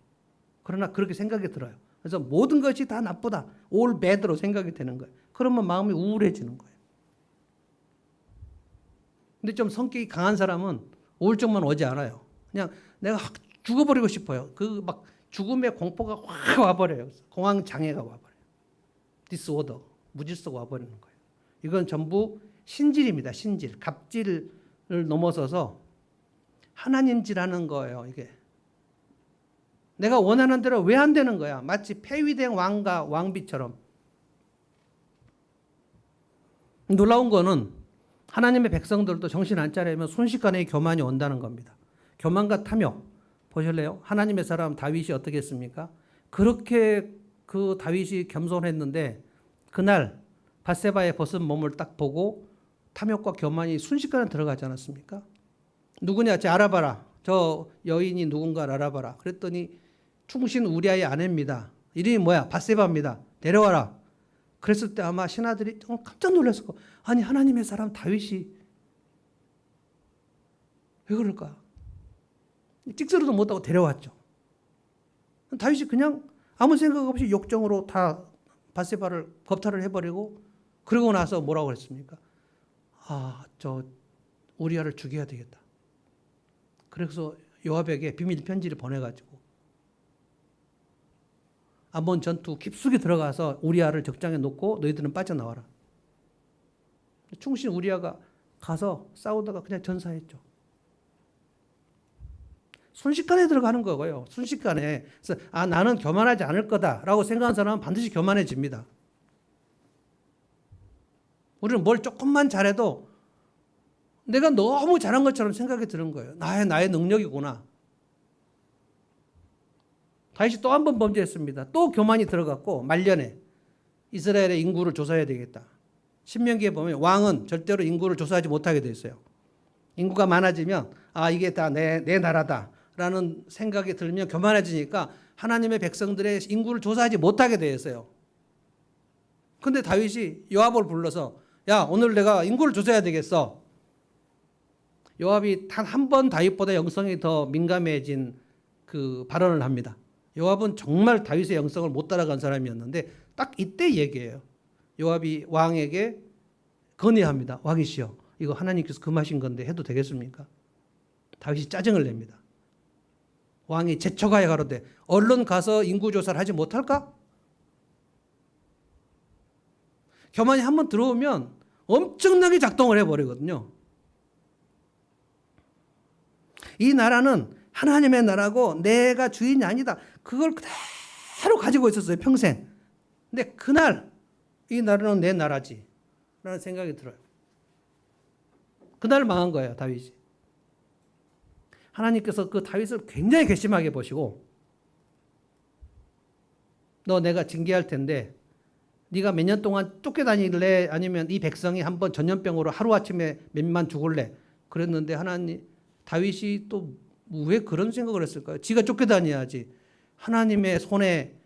그러나 그렇게 생각이 들어요. 그래서 모든 것이 다 나쁘다. all bad로 생각이 되는 거예요. 그러면 마음이 우울해지는 거예요. 근데 좀 성격이 강한 사람은 우울증만 오지 않아요. 그냥 내가 확 죽어버리고 싶어요. 그 막 죽음의 공포가 확 와버려요. 공황 장애가 와버려요. 디스오더, 무질서가 와버리는 거예요. 이건 전부 신질입니다. 신질, 갑질을 넘어서서 하나님질하는 거예요. 이게 내가 원하는 대로 왜 안 되는 거야? 마치 폐위된 왕과 왕비처럼. 놀라운 거는 하나님의 백성들도 정신 안 차리면 순식간에 교만이 온다는 겁니다. 교만과 탐욕 보실래요? 하나님의 사람 다윗이 어떻게 했습니까? 그렇게 그 다윗이 겸손했는데 그날 밧세바의 벗은 몸을 딱 보고 탐욕과 교만이 순식간에 들어가지 않았습니까? 누구냐? 알아봐라. 저 여인이 누군가를 알아봐라. 그랬더니 충신 우리아의 아내입니다. 이름이 뭐야? 밧세바입니다. 데려와라. 그랬을 때 아마 신하들이 깜짝 놀랐을 거예요. 아니 하나님의 사람 다윗이 왜 그럴까? 찍소리도 못하고 데려왔죠. 다윗이 그냥 아무 생각 없이 욕정으로 다 밧세바를 겁탈을 해버리고 그러고 나서 뭐라고 그랬습니까? 저 우리아를 죽여야 되겠다. 그래서 요압에게 비밀 편지를 보내가지고 암몬 전투 깊숙이 들어가서 우리아를 적장에 놓고 너희들은 빠져나와라. 충신 우리아가 가서 싸우다가 그냥 전사했죠. 순식간에 들어가는 거고요. 순식간에. 그래서 나는 교만하지 않을 거다라고 생각한 사람은 반드시 교만해집니다. 우리는 뭘 조금만 잘해도 내가 너무 잘한 것처럼 생각이 드는 거예요. 나의 능력이구나. 다윗이 또 한 번 범죄했습니다. 또 교만이 들어갔고 말년에 이스라엘의 인구를 조사해야 되겠다. 신명기에 보면 왕은 절대로 인구를 조사하지 못하게 돼 있어요. 인구가 많아지면 이게 다 내 나라다라는 생각이 들면 교만해지니까 하나님의 백성들의 인구를 조사하지 못하게 돼 있어요. 근데 다윗이 요압을 불러서 야, 오늘 내가 인구를 조사해야 되겠어. 요압이 단 한 번 다윗보다 영성이 더 민감해진 그 발언을 합니다. 요압은 정말 다윗의 영성을 못 따라간 사람이었는데 딱 이때 얘기해요. 요압이 왕에게 건의합니다. 왕이시여, 이거 하나님께서 금하신 건데 해도 되겠습니까? 다윗이 짜증을 냅니다. 왕이 제초가에 가로되 얼른 가서 인구조사를 하지 못할까? 교만이 한번 들어오면 엄청나게 작동을 해버리거든요. 이 나라는 하나님의 나라고 내가 주인이 아니다. 그걸 그대로 가지고 있었어요, 평생. 근데 그날 이 나라는 내 나라지 라는 생각이 들어요. 그날 망한 거예요, 다윗이. 하나님께서 그 다윗을 굉장히 괘씸하게 보시고 너 내가 징계할 텐데 네가 몇 년 동안 쫓겨다닐래? 아니면 이 백성이 한번 전염병으로 하루아침에 몇만 죽을래? 그랬는데 다윗이 또 왜 그런 생각을 했을까요? 지가 쫓겨다녀야지. 하나님의 손에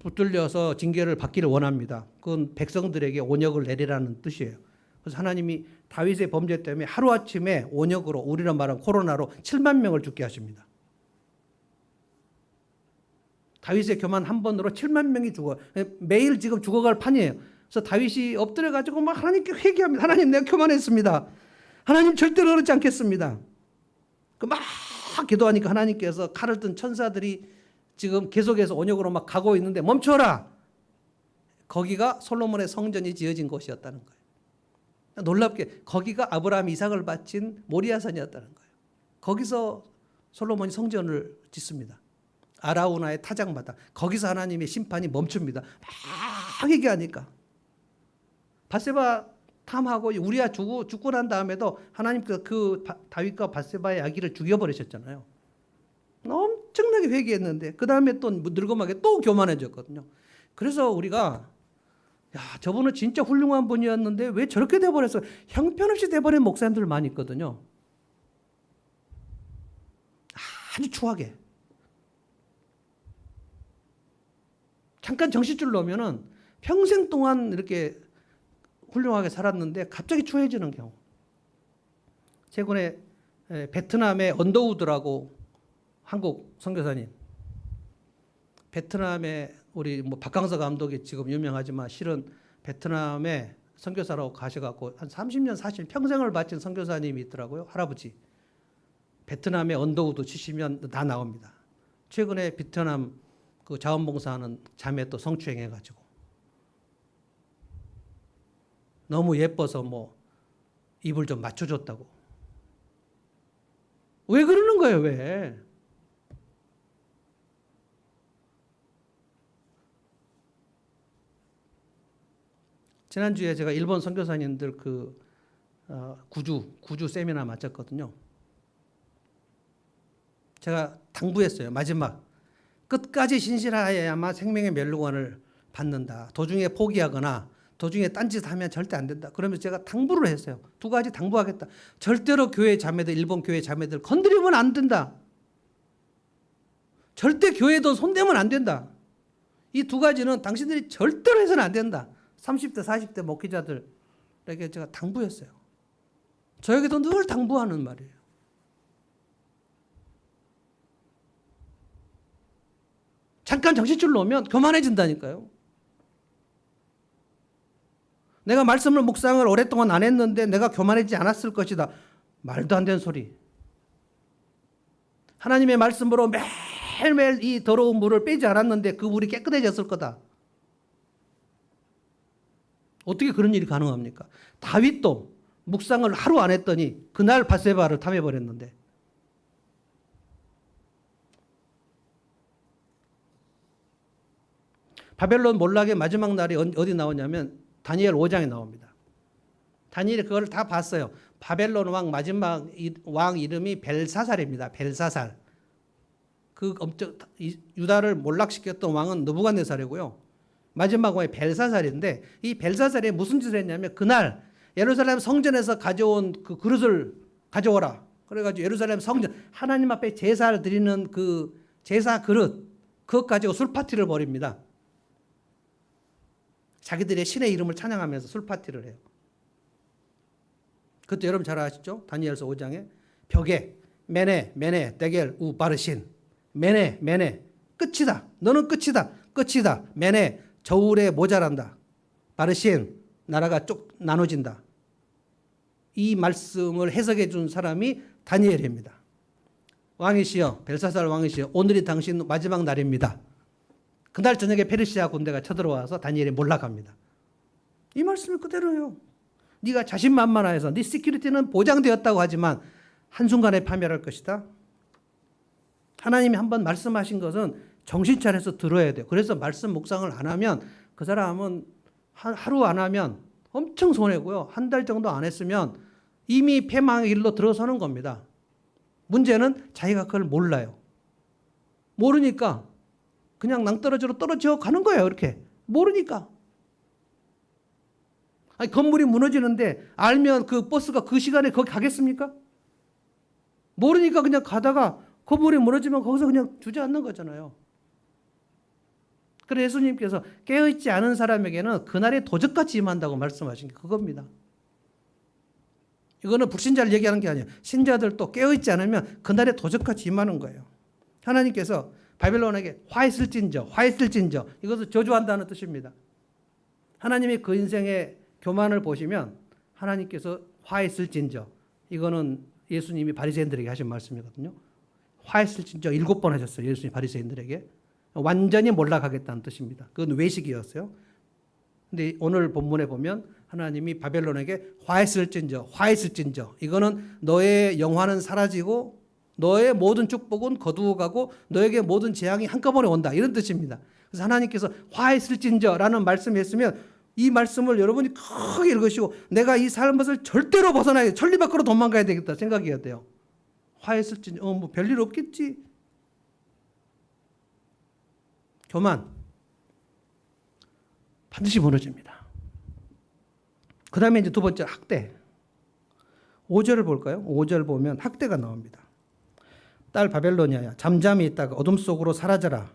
붙들려서 징계를 받기를 원합니다. 그건 백성들에게 온역을 내리라는 뜻이에요. 그래서 하나님이 다윗의 범죄 때문에 하루아침에 온역으로, 우리로 말하면 코로나로 7만 명을 죽게 하십니다. 다윗의 교만 한 번으로 7만 명이 죽어요. 매일 지금 죽어갈 판이에요. 그래서 다윗이 엎드려가지고 막 하나님께 회개합니다. 하나님, 내가 교만했습니다. 하나님, 절대로 그렇지 않겠습니다. 막 기도하니까 하나님께서 칼을 든 천사들이 지금 계속해서 온역으로 막 가고 있는데 멈춰라. 거기가 솔로몬의 성전이 지어진 곳이었다는 거예요. 놀랍게 거기가 아브라함 이삭을 바친 모리아산이었다는 거예요. 거기서 솔로몬이 성전을 짓습니다. 아라우나의 타작마다. 거기서 하나님의 심판이 멈춥니다. 막 얘기하니까. 밧세바 탐하고 우리야 죽고 난 다음에도 하나님께서 그 다윗과 밧세바의 아기를 죽여버리셨잖아요. 엄청나게 회개했는데 그 다음에 또 늙어가게 또 교만해졌거든요. 그래서 우리가 저분은 진짜 훌륭한 분이었는데 왜 저렇게 돼버렸어요? 형편없이 돼버린 목사님들 많이 있거든요. 아주 추하게. 잠깐 정신줄 놓으면은 평생 동안 이렇게 훌륭하게 살았는데 갑자기 추해지는 경우. 최근에 베트남의 언더우드라고 한국 선교사님, 베트남의 우리 박강서 감독이 지금 유명하지만 실은 베트남에 선교사로 가셔갖고 한 30년 40년 평생을 바친 선교사님이 있더라고요. 할아버지. 베트남의 언더우드 치시면 다 나옵니다. 최근에 베트남 그 자원봉사하는 자매 또 성추행해가지고 너무 예뻐서 입을 좀 맞춰줬다고. 왜 그러는 거예요, 왜? 지난주에 제가 일본 선교사님들 구주 세미나 마쳤거든요. 제가 당부했어요. 마지막. 끝까지 신실하여야만 생명의 멸류관을 받는다. 도중에 포기하거나 도중에 딴짓하면 절대 안 된다. 그러면서 제가 당부를 했어요. 두 가지 당부하겠다. 절대로 교회 자매들, 일본 교회 자매들 건드리면 안 된다. 절대 교회 돈 손대면 안 된다. 이 두 가지는 당신들이 절대로 해서는 안 된다. 30대, 40대 목회자들에게 제가 당부했어요. 저에게도 늘 당부하는 말이에요. 잠깐 정신줄 놓으면 교만해진다니까요. 내가 말씀을 묵상을 오랫동안 안 했는데 내가 교만해지지 않았을 것이다. 말도 안 되는 소리. 하나님의 말씀으로 매일매일 이 더러운 물을 빼지 않았는데 그 물이 깨끗해졌을 거다. 어떻게 그런 일이 가능합니까? 다윗도 묵상을 하루 안 했더니 그날 밧세바를 탐해버렸는데. 바벨론 몰락의 마지막 날이 어디 나오냐면 다니엘 5장에 나옵니다. 다니엘이 그걸 다 봤어요. 바벨론 왕 마지막 왕 이름이 벨사살입니다. 벨사살. 그 엄청 유다를 몰락시켰던 왕은 느부갓네살이고요. 마지막 왕이 벨사살인데 이 벨사살이 무슨 짓을 했냐면 그날 예루살렘 성전에서 가져온 그 그릇을 가져오라. 그래가지고 예루살렘 성전 하나님 앞에 제사를 드리는 그 제사 그릇 그것 가지고 술 파티를 벌입니다. 자기들의 신의 이름을 찬양하면서 술 파티를 해요. 그것도 여러분 잘 아시죠? 다니엘서 5장에 벽에 메네 메네 데겔 우바르신 메네 메네 끝이다. 너는 끝이다. 끝이다. 메네 저울에 모자란다. 바르신 나라가 쭉 나눠진다. 이 말씀을 해석해 준 사람이 다니엘입니다. 왕이시여 벨사살 왕이시여 오늘이 당신 마지막 날입니다. 그날 저녁에 페르시아 군대가 쳐들어와서 다니엘이 몰락합니다. 이 말씀이 그대로예요. 네가 자신만만해서 네 시큐리티는 보장되었다고 하지만 한순간에 파멸할 것이다. 하나님이 한번 말씀하신 것은 정신 차려서 들어야 돼요. 그래서 말씀 묵상을 안 하면 그 사람은 하루 안 하면 엄청 손해고요. 한 달 정도 안 했으면 이미 패망의 길로 들어서는 겁니다. 문제는 자기가 그걸 몰라요. 모르니까 그냥 낭떠러지로 떨어져 가는 거예요. 이렇게 모르니까. 아니, 건물이 무너지는데 알면 그 버스가 그 시간에 거기 가겠습니까? 모르니까 그냥 가다가 건물이 무너지면 거기서 그냥 주저앉는 거잖아요. 그래서 예수님께서 깨어있지 않은 사람에게는 그날에 도적같이 임한다고 말씀하신 게 그겁니다. 이거는 불신자를 얘기하는 게 아니에요. 신자들도 깨어있지 않으면 그날에 도적같이 임하는 거예요. 하나님께서 바벨론에게 화 있을진저 이것을 저주한다는 뜻입니다. 하나님이 그 인생의 교만을 보시면 하나님께서 화 있을진저 이거는 예수님이 바리새인들에게 하신 말씀이거든요. 화 있을진저 7번 하셨어요. 예수님이 바리새인들에게. 완전히 몰락하겠다는 뜻입니다. 그건 외식이었어요. 근데 오늘 본문에 보면 하나님이 바벨론에게 화 있을진저 이거는 너의 영화는 사라지고 너의 모든 축복은 거두어가고 너에게 모든 재앙이 한꺼번에 온다 이런 뜻입니다. 그래서 하나님께서 화 있을진저라는 말씀이 했으면 이 말씀을 여러분이 크게 읽으시고 내가 이 삶을 절대로 벗어나야 천리 밖으로 도망가야 되겠다 생각해야 돼요. 화 있을진저 뭐 별일 없겠지. 교만 반드시 무너집니다. 그 다음에 이제 두 번째 학대. 5절을 볼까요? 5절 보면 학대가 나옵니다. 딸 바벨로니아야 잠잠히 있다가 어둠 속으로 사라져라.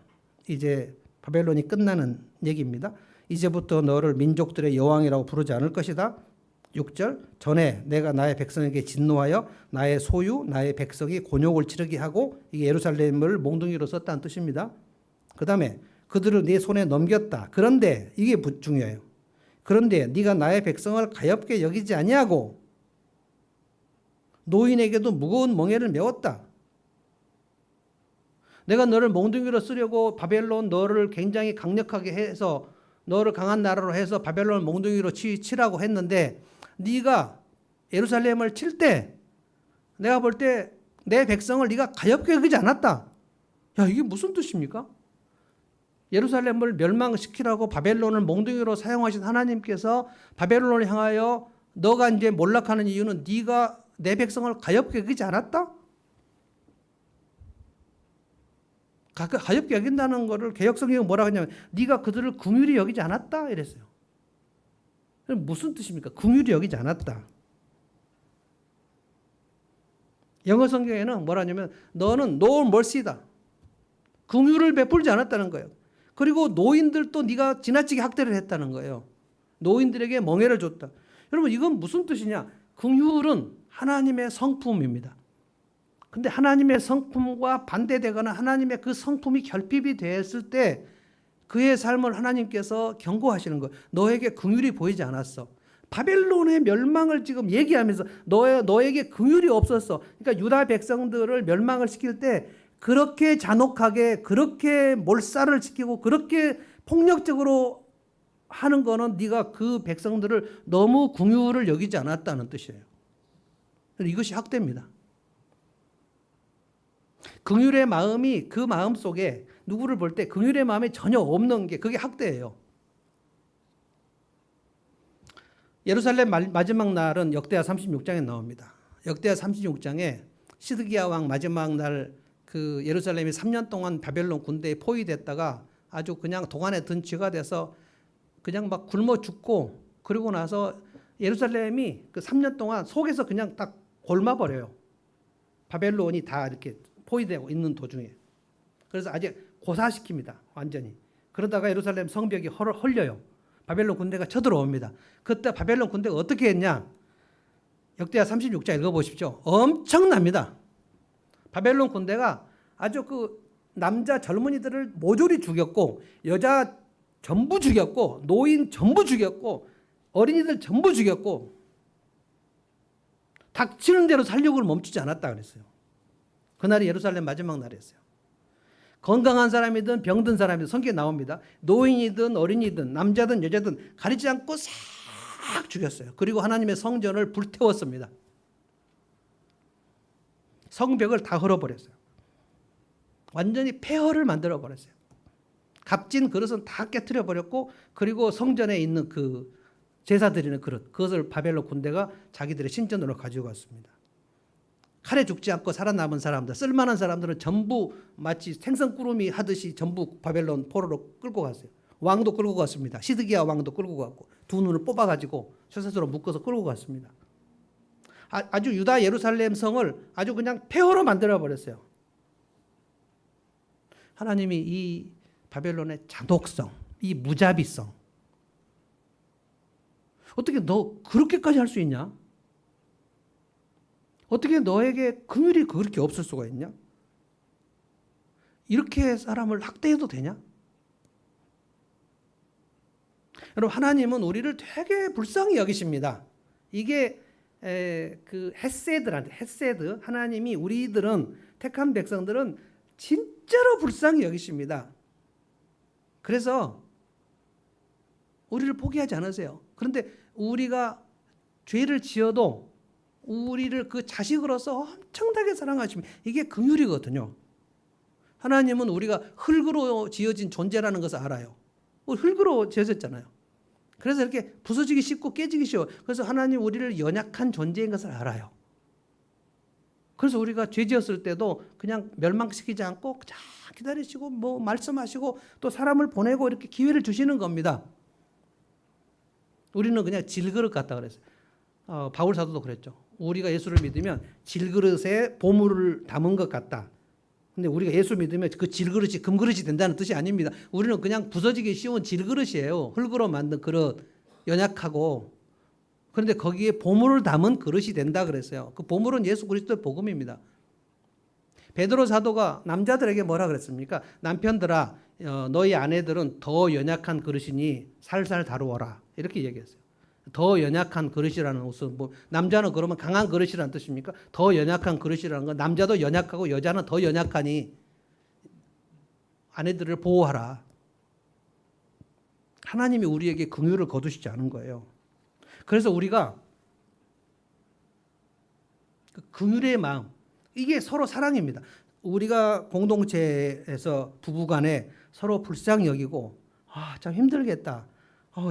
이제 바벨론이 끝나는 얘기입니다. 이제부터 너를 민족들의 여왕이라고 부르지 않을 것이다. 6절 전에 내가 나의 백성에게 진노하여 나의 소유 나의 백성이 곤욕을 치르게 하고 이게 예루살렘을 몽둥이로 썼다는 뜻입니다. 그 다음에 그들을 네 손에 넘겼다. 그런데 이게 중요해요. 그런데 네가 나의 백성을 가엾게 여기지 아니하고 노인에게도 무거운 멍에를 메웠다. 내가 너를 몽둥이로 쓰려고 바벨론 너를 굉장히 강력하게 해서 너를 강한 나라로 해서 바벨론을 몽둥이로 치라고 했는데 네가 예루살렘을 칠 때 내가 볼 때 내 백성을 네가 가엾게 여기지 않았다. 야, 이게 무슨 뜻입니까? 예루살렘을 멸망시키라고 바벨론을 몽둥이로 사용하신 하나님께서 바벨론을 향하여 너가 이제 몰락하는 이유는 네가 내 백성을 가엾게 여기지 않았다? 가엾게 여긴다는 것을 개역성경은 뭐라고 했냐면 네가 그들을 긍휼히 여기지 않았다 이랬어요. 무슨 뜻입니까? 긍휼히 여기지 않았다. 영어 성경에는 뭐라 하냐면 너는 no mercy다. 긍휼을 베풀지 않았다는 거예요. 그리고 노인들도 네가 지나치게 학대를 했다는 거예요. 노인들에게 멍에를 줬다. 여러분 이건 무슨 뜻이냐? 긍휼은 하나님의 성품입니다. 근데 하나님의 성품과 반대되거나 하나님의 그 성품이 결핍이 됐을 때 그의 삶을 하나님께서 경고하시는 거예요. 너에게 긍휼이 보이지 않았어. 바벨론의 멸망을 지금 얘기하면서 너에게 긍휼이 없었어. 그러니까 유다 백성들을 멸망을 시킬 때 그렇게 잔혹하게 그렇게 몰살을 시키고 그렇게 폭력적으로 하는 거는 네가 그 백성들을 너무 긍휼을 여기지 않았다는 뜻이에요. 이것이 학대입니다. 긍휼의 마음이 그 마음 속에 누구를 볼 때 긍휼의 마음이 전혀 없는 게 그게 학대예요. 예루살렘 마지막 날은 역대하 36장에 나옵니다. 역대하 36장에 시드기야 왕 마지막 날 그 예루살렘이 3년 동안 바벨론 군대에 포위됐다가 아주 그냥 도간에 든 쥐가 돼서 그냥 막 굶어 죽고, 그리고 나서 예루살렘이 그 3년 동안 속에서 그냥 딱 곪아버려요. 바벨론이 다 이렇게 포위되고 있는 도중에. 그래서 아주 고사시킵니다. 완전히. 그러다가 예루살렘 성벽이 헐려요. 바벨론 군대가 쳐들어옵니다. 그때 바벨론 군대가 어떻게 했냐? 역대하 36장 읽어보십시오. 엄청납니다. 바벨론 군대가 아주 그 남자 젊은이들을 모조리 죽였고, 여자 전부 죽였고, 노인 전부 죽였고, 어린이들 전부 죽였고, 닥치는 대로 살육을 멈추지 않았다 그랬어요. 그날이 예루살렘 마지막 날이었어요. 건강한 사람이든 병든 사람이든 성경에 나옵니다. 노인이든 어린이든 남자든 여자든 가리지 않고 싹 죽였어요. 그리고 하나님의 성전을 불태웠습니다. 성벽을 다 헐어버렸어요. 완전히 폐허를 만들어버렸어요. 값진 그릇은 다 깨트려버렸고, 그리고 성전에 있는 그 제사 드리는 그릇, 그것을 바벨론 군대가 자기들의 신전으로 가지고 갔습니다. 칼에 죽지 않고 살아남은 사람들, 쓸만한 사람들은 전부 마치 생선꾸러미 하듯이 전부 바벨론 포로로 끌고 갔어요. 왕도 끌고 갔습니다. 시드기야 왕도 끌고 갔고, 두 눈을 뽑아가지고 쇠사슬로 묶어서 끌고 갔습니다. 아주 유다 예루살렘 성을 아주 그냥 폐허로 만들어버렸어요. 하나님이 이 바벨론의 잔혹성, 이 무자비성, 어떻게 너 그렇게까지 할 수 있냐? 어떻게 너에게 긍휼이 그렇게 없을 수가 있냐? 이렇게 사람을 학대해도 되냐? 여러분, 하나님은 우리를 되게 불쌍히 여기십니다. 이게 그 헤세드, 하나님이 우리들은, 택한 백성들은 진짜로 불쌍히 여기십니다. 그래서 우리를 포기하지 않으세요. 그런데 우리가 죄를 지어도 우리를 그 자식으로서 엄청나게 사랑하십니다. 이게 긍휼이거든요. 하나님은 우리가 흙으로 지어진 존재라는 것을 알아요. 흙으로 지어졌잖아요. 그래서 이렇게 부서지기 쉽고 깨지기 쉬워. 그래서 하나님 우리를 연약한 존재인 것을 알아요. 그래서 우리가 죄 지었을 때도 그냥 멸망시키지 않고 잘 기다리시고 뭐 말씀하시고 또 사람을 보내고 이렇게 기회를 주시는 겁니다. 우리는 그냥 질그릇 같다 그랬어요. 바울 사도도 그랬죠. 우리가 예수를 믿으면 질그릇에 보물을 담은 것 같다. 근데 우리가 예수 믿으면 그 질그릇이 금그릇이 된다는 뜻이 아닙니다. 우리는 그냥 부서지기 쉬운 질그릇이에요. 흙으로 만든 그릇, 연약하고. 그런데 거기에 보물을 담은 그릇이 된다 그랬어요. 그 보물은 예수 그리스도의 복음입니다. 베드로 사도가 남자들에게 뭐라 그랬습니까? 남편들아, 너희 아내들은 더 연약한 그릇이니 살살 다루어라. 이렇게 얘기했어요. 더 연약한 그릇이라는 것은 뭐 남자는 그러면 강한 그릇이라는 뜻입니까? 더 연약한 그릇이라는 건 남자도 연약하고 여자는 더 연약하니 아내들을 보호하라. 하나님이 우리에게 긍휼을 거두시지 않은 거예요. 그래서 우리가 그 긍휼의 마음, 이게 서로 사랑입니다. 우리가 공동체에서 부부간에 서로 불쌍히 여기고, 참 힘들겠다.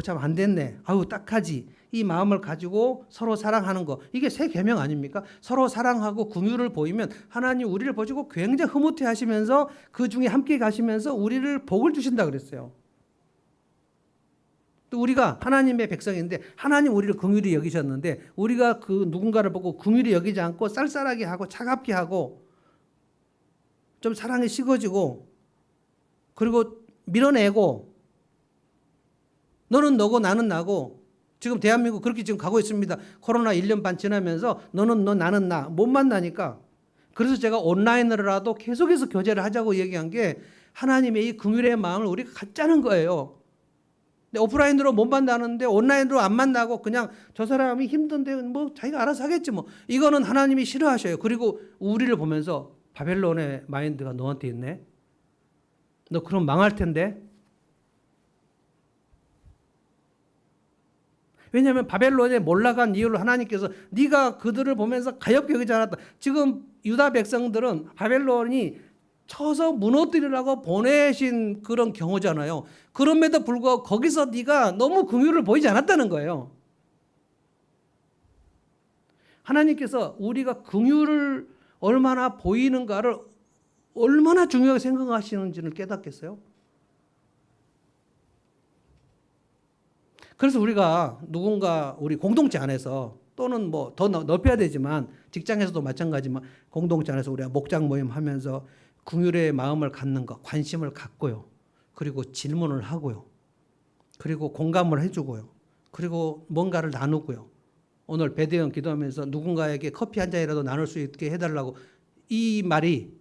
참 안 됐네. 딱하지. 이 마음을 가지고 서로 사랑하는 거. 이게 새 계명 아닙니까? 서로 사랑하고 긍휼을 보이면 하나님 우리를 보시고 굉장히 흐뭇해 하시면서 그 중에 함께 가시면서 우리를 복을 주신다 그랬어요. 또 우리가 하나님의 백성인데 하나님 우리를 긍휼히 여기셨는데 우리가 그 누군가를 보고 긍휼히 여기지 않고 쌀쌀하게 하고 차갑게 하고 좀 사랑이 식어지고 그리고 밀어내고 너는 너고 나는 나고, 지금 대한민국 그렇게 지금 가고 있습니다. 코로나 1년 반 지나면서 너는 너 나는 나 못 만나니까. 그래서 제가 온라인으로라도 계속해서 교제를 하자고 얘기한 게 하나님의 이 긍휼의 마음을 우리가 갖자는 거예요. 근데 오프라인으로 못 만나는데 온라인으로 안 만나고 그냥 저 사람이 힘든데 뭐 자기가 알아서 하겠지 뭐. 이거는 하나님이 싫어하셔요. 그리고 우리를 보면서 바벨론의 마인드가 너한테 있네. 너 그럼 망할 텐데. 왜냐하면 바벨론에 몰락한 이유를 하나님께서 네가 그들을 보면서 가엾게 여기지 않았다. 지금 유다 백성들은 바벨론이 쳐서 무너뜨리라고 보내신 그런 경우잖아요. 그럼에도 불구하고 거기서 네가 너무 긍휼을 보이지 않았다는 거예요. 하나님께서 우리가 긍휼을 얼마나 보이는가를 얼마나 중요하게 생각하시는지를 깨닫겠어요? 그래서 우리가 누군가 우리 공동체 안에서 또는 뭐 더 넓혀야 되지만 직장에서도 마찬가지지만 공동체 안에서 우리가 목장 모임 하면서 긍휼의 마음을 갖는 것, 관심을 갖고요. 그리고 질문을 하고요. 그리고 공감을 해주고요. 그리고 뭔가를 나누고요. 오늘 배대형 기도하면서 누군가에게 커피 한 잔이라도 나눌 수 있게 해달라고, 이 말이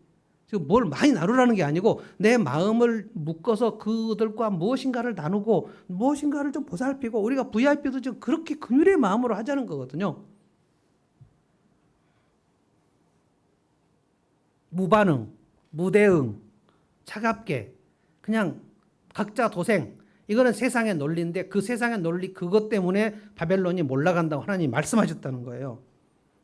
지금 뭘 많이 나누라는 게 아니고 내 마음을 묶어서 그들과 무엇인가를 나누고 무엇인가를 좀 보살피고, 우리가 VIP도 지금 그렇게 긍휼의 마음으로 하자는 거거든요. 무반응, 무대응, 차갑게 그냥 각자 도생, 이거는 세상의 논리인데 그 세상의 논리 그것 때문에 바벨론이 몰락한다고 하나님이 말씀하셨다는 거예요.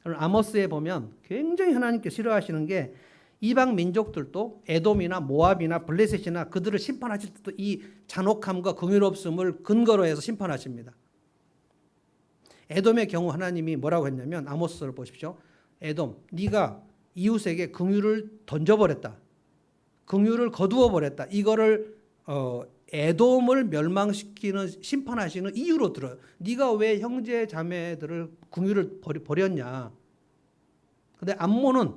아모스에 보면 굉장히 하나님께 싫어하시는 게 이방 민족들도 에돔이나 모압이나 블레셋이나 그들을 심판하실 때도 이 잔혹함과 긍휼없음을 근거로 해서 심판하십니다. 에돔의 경우 하나님이 뭐라고 했냐면 아모스를 보십시오. 에돔, 네가 이웃에게 긍휼을 던져버렸다. 긍휼을 거두어버렸다. 이거를 에돔을 멸망시키는 심판하시는 이유로 들어요. 네가 왜 형제 자매들을 긍휼을 버렸냐. 근데 암몬은,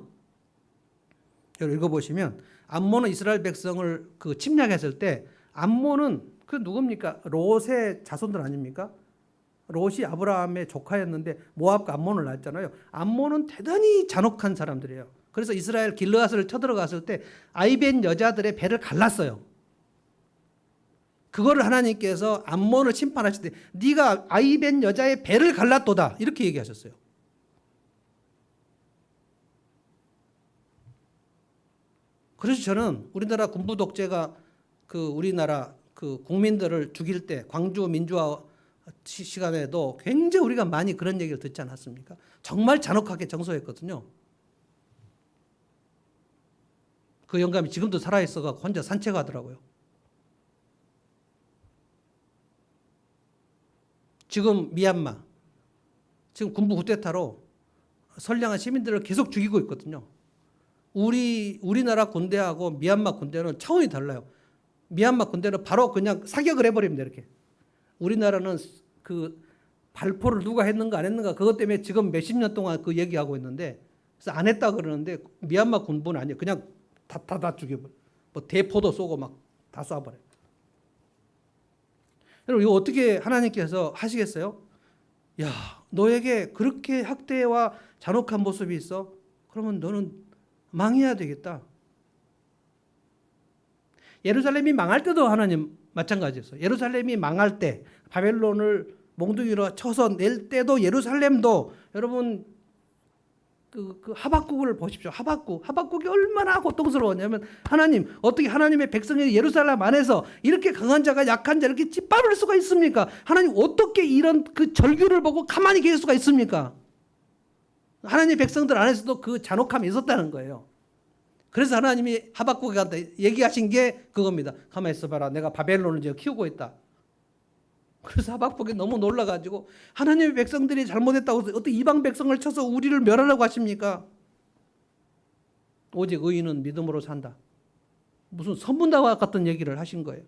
여러분 읽어보시면 암몬은 이스라엘 백성을 그 침략했을 때 암몬은 그 누굽니까? 롯의 자손들 아닙니까? 롯이 아브라함의 조카였는데 모압과 암몬을 낳았잖아요. 암몬은 대단히 잔혹한 사람들이에요. 그래서 이스라엘 길르앗을 쳐들어갔을 때 아이벤 여자들의 배를 갈랐어요. 그거를 하나님께서 암몬을 심판하실 때 네가 아이벤 여자의 배를 갈랐도다 이렇게 얘기하셨어요. 그래서 저는 우리나라 군부 독재가 그 우리나라 그 국민들을 죽일 때 광주 민주화 시간에도 굉장히 우리가 많이 그런 얘기를 듣지 않았습니까? 정말 잔혹하게 정소했거든요. 그 영감이 지금도 살아있어서 혼자 산책하더라고요. 지금 미얀마, 지금 군부 쿠데타로 선량한 시민들을 계속 죽이고 있거든요. 우리나라 군대하고 미얀마 군대는 차원이 달라요. 미얀마 군대는 바로 그냥 사격을 해버립니다. 이렇게. 우리나라는 그 발포를 누가 했는가 안 했는가 그것 때문에 지금 몇십 년 동안 그 얘기하고 있는데, 그래서 안 했다 그러는데 미얀마 군부는 아니에요. 그냥 다 죽여버려. 뭐 대포도 쏘고 막 다 쏴버려요. 여러분 이거 어떻게 하나님께서 하시겠어요? 야, 너에게 그렇게 학대와 잔혹한 모습이 있어? 그러면 너는 망해야 되겠다. 예루살렘이 망할 때도 하나님 마찬가지였어요. 예루살렘이 망할 때 바벨론을 몽둥이로 쳐서 낼 때도 예루살렘도, 여러분 그 하박국을 보십시오. 하박국이 얼마나 고통스러웠냐면, 하나님 어떻게 하나님의 백성이 예루살렘 안에서 이렇게 강한 자가 약한 자 이렇게 짓밟을 수가 있습니까? 하나님 어떻게 이런 그 절규를 보고 가만히 계실 수가 있습니까? 하나님 백성들 안에서도 그 잔혹함이 있었다는 거예요. 그래서 하나님이 하박국한테 얘기하신 게 그겁니다. 가만히 있어봐라. 내가 바벨론을 지금 키우고 있다. 그래서 하박국이 너무 놀라가지고, 하나님의 백성들이 잘못했다고 해서 어떻게 이방 백성을 쳐서 우리를 멸하려고 하십니까? 오직 의인은 믿음으로 산다. 무슨 선문다와 같은 얘기를 하신 거예요.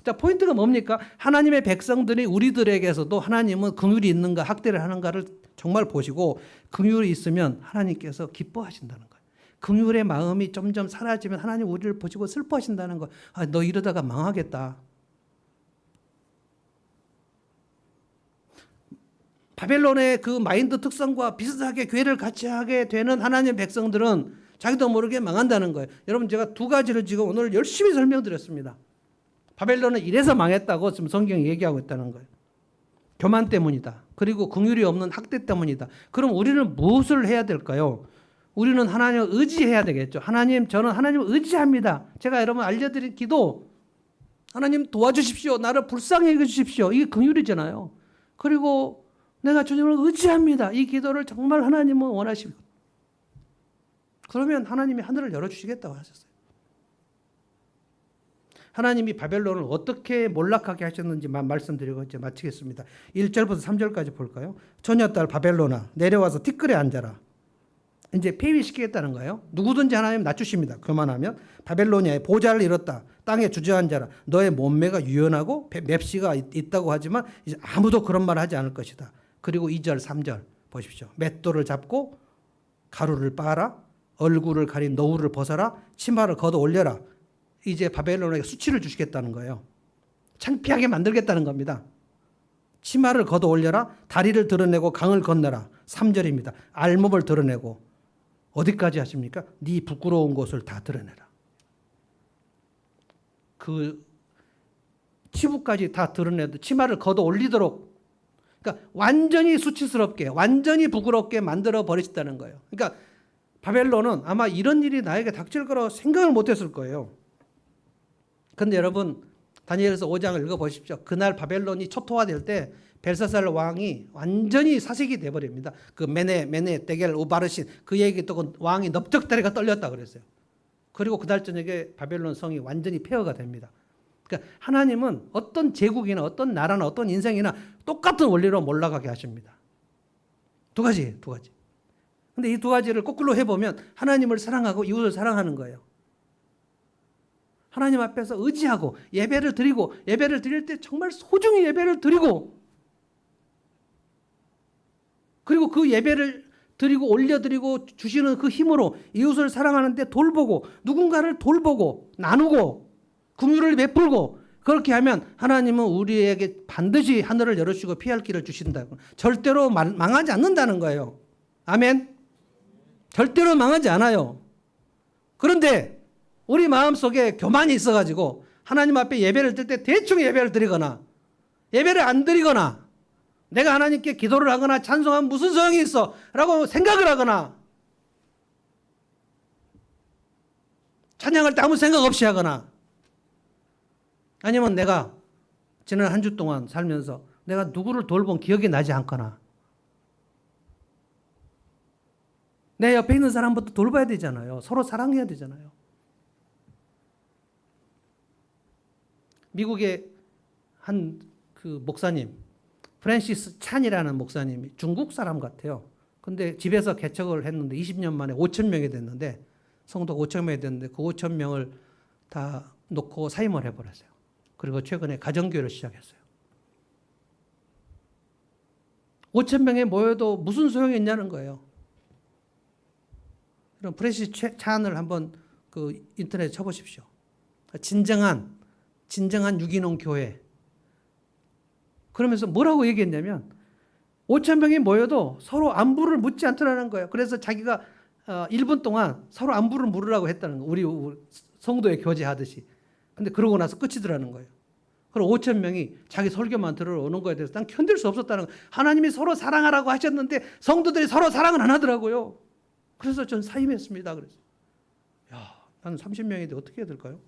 자, 포인트가 뭡니까? 하나님의 백성들이 우리들에게서도 하나님은 긍휼이 있는가 학대를 하는가를 정말 보시고, 긍휼이 있으면 하나님께서 기뻐하신다는 거예요. 긍휼의 마음이 점점 사라지면 하나님 우리를 보시고 슬퍼하신다는 거예요. 아, 너 이러다가 망하겠다. 바벨론의 그 마인드 특성과 비슷하게 교회를 같이 하게 되는 하나님의 백성들은 자기도 모르게 망한다는 거예요. 여러분 제가 두 가지를 지금 오늘 열심히 설명드렸습니다. 바벨론은 이래서 망했다고 지금 성경이 얘기하고 있다는 거예요. 교만 때문이다. 그리고 긍휼이 없는 학대 때문이다. 그럼 우리는 무엇을 해야 될까요? 우리는 하나님을 의지해야 되겠죠. 하나님, 저는 하나님을 의지합니다. 제가 여러분 알려드린 기도, 하나님 도와주십시오. 나를 불쌍히 여겨주십시오. 이게 긍휼이잖아요. 그리고 내가 주님을 의지합니다. 이 기도를 정말 하나님은 원하시고, 그러면 하나님이 하늘을 열어주시겠다고 하셨어요. 하나님이 바벨론을 어떻게 몰락하게 하셨는지만 말씀드리고 이제 마치겠습니다. 1절부터 3절까지 볼까요? 처녀딸 바벨론아 내려와서 티끌에 앉아라. 이제 폐위시키겠다는 거예요. 누구든지 하나님 낮추십니다. 그만하면 바벨로니아의 보좌를 잃었다. 땅에 주저앉아라. 너의 몸매가 유연하고 맵시가 있다고 하지만 이제 아무도 그런 말 하지 않을 것이다. 그리고 2절 3절 보십시오. 맷돌을 잡고 가루를 빻아라. 얼굴을 가린 너울을 벗어라. 치마를 걷어 올려라. 이제 바벨론에게 수치를 주시겠다는 거예요. 창피하게 만들겠다는 겁니다. 치마를 걷어 올려라. 다리를 드러내고 강을 건너라. 3절입니다. 알몸을 드러내고 어디까지 하십니까? 네 부끄러운 곳을 다 드러내라. 그 치부까지 다 드러내도 치마를 걷어 올리도록, 그러니까 완전히 수치스럽게, 완전히 부끄럽게 만들어 버리셨다는 거예요. 그러니까 바벨론은 아마 이런 일이 나에게 닥칠 거라고 생각을 못했을 거예요. 그런데 여러분 다니엘서 5장을 읽어보십시오. 그날 바벨론이 초토화될 때 벨사살 왕이 완전히 사색이 돼버립니다. 그 메네 데겔 우바르신 그 얘기 듣고 왕이 넙적다리가 떨렸다 그랬어요. 그리고 그날 저녁에 바벨론 성이 완전히 폐허가 됩니다. 그러니까 하나님은 어떤 제국이나 어떤 나라나 어떤 인생이나 똑같은 원리로 몰락하게 하십니다. 두 가지. 근데 이 두 가지를 거꾸로 해보면 하나님을 사랑하고 이웃을 사랑하는 거예요. 하나님 앞에서 의지하고 예배를 드리고, 예배를 드릴 때 정말 소중히 예배를 드리고, 그리고 그 예배를 드리고 올려드리고 주시는 그 힘으로 이웃을 사랑하는데 돌보고, 누군가를 돌보고 나누고 긍휼을 베풀고, 그렇게 하면 하나님은 우리에게 반드시 하늘을 열어주시고 피할 길을 주신다고. 절대로 망하지 않는다는 거예요. 아멘. 절대로 망하지 않아요. 그런데 우리 마음속에 교만이 있어가지고 하나님 앞에 예배를 드릴 때 대충 예배를 드리거나 예배를 안 드리거나 내가 하나님께 기도를 하거나 찬송하면 무슨 소용이 있어 라고 생각을 하거나 찬양할 때 아무 생각 없이 하거나, 아니면 내가 지난 한 주 동안 살면서 내가 누구를 돌본 기억이 나지 않거나, 내 옆에 있는 사람부터 돌봐야 되잖아요. 서로 사랑해야 되잖아요. 미국의 한 그 목사님, 프랜시스 찬이라는 목사님이 중국 사람 같아요. 근데 집에서 개척을 했는데 20년 만에 5천 명이 됐는데, 성도가 5천 명이 됐는데 그 5천 명을 다 놓고 사임을 해버렸어요. 그리고 최근에 가정교회를 시작했어요. 5천 명에 모여도 무슨 소용이 있냐는 거예요. 그럼 프랜시스 찬을 한번 그 인터넷에 쳐보십시오. 진정한 유기농 교회. 그러면서 뭐라고 얘기했냐면 5천 명이 모여도 서로 안부를 묻지 않더라는 거예요. 그래서 자기가 1분 동안 서로 안부를 물으라고 했다는 거예요. 우리 성도에 교제하듯이. 근데 그러고 나서 끝이더라는 거예요. 그럼 5천 명이 자기 설교만 들으러 오는 거에 대해서 난 견딜 수 없었다는 거예요. 하나님이 서로 사랑하라고 하셨는데 성도들이 서로 사랑을 안 하더라고요. 그래서 전 사임했습니다. 그래서 난 30명인데 어떻게 해야 될까요?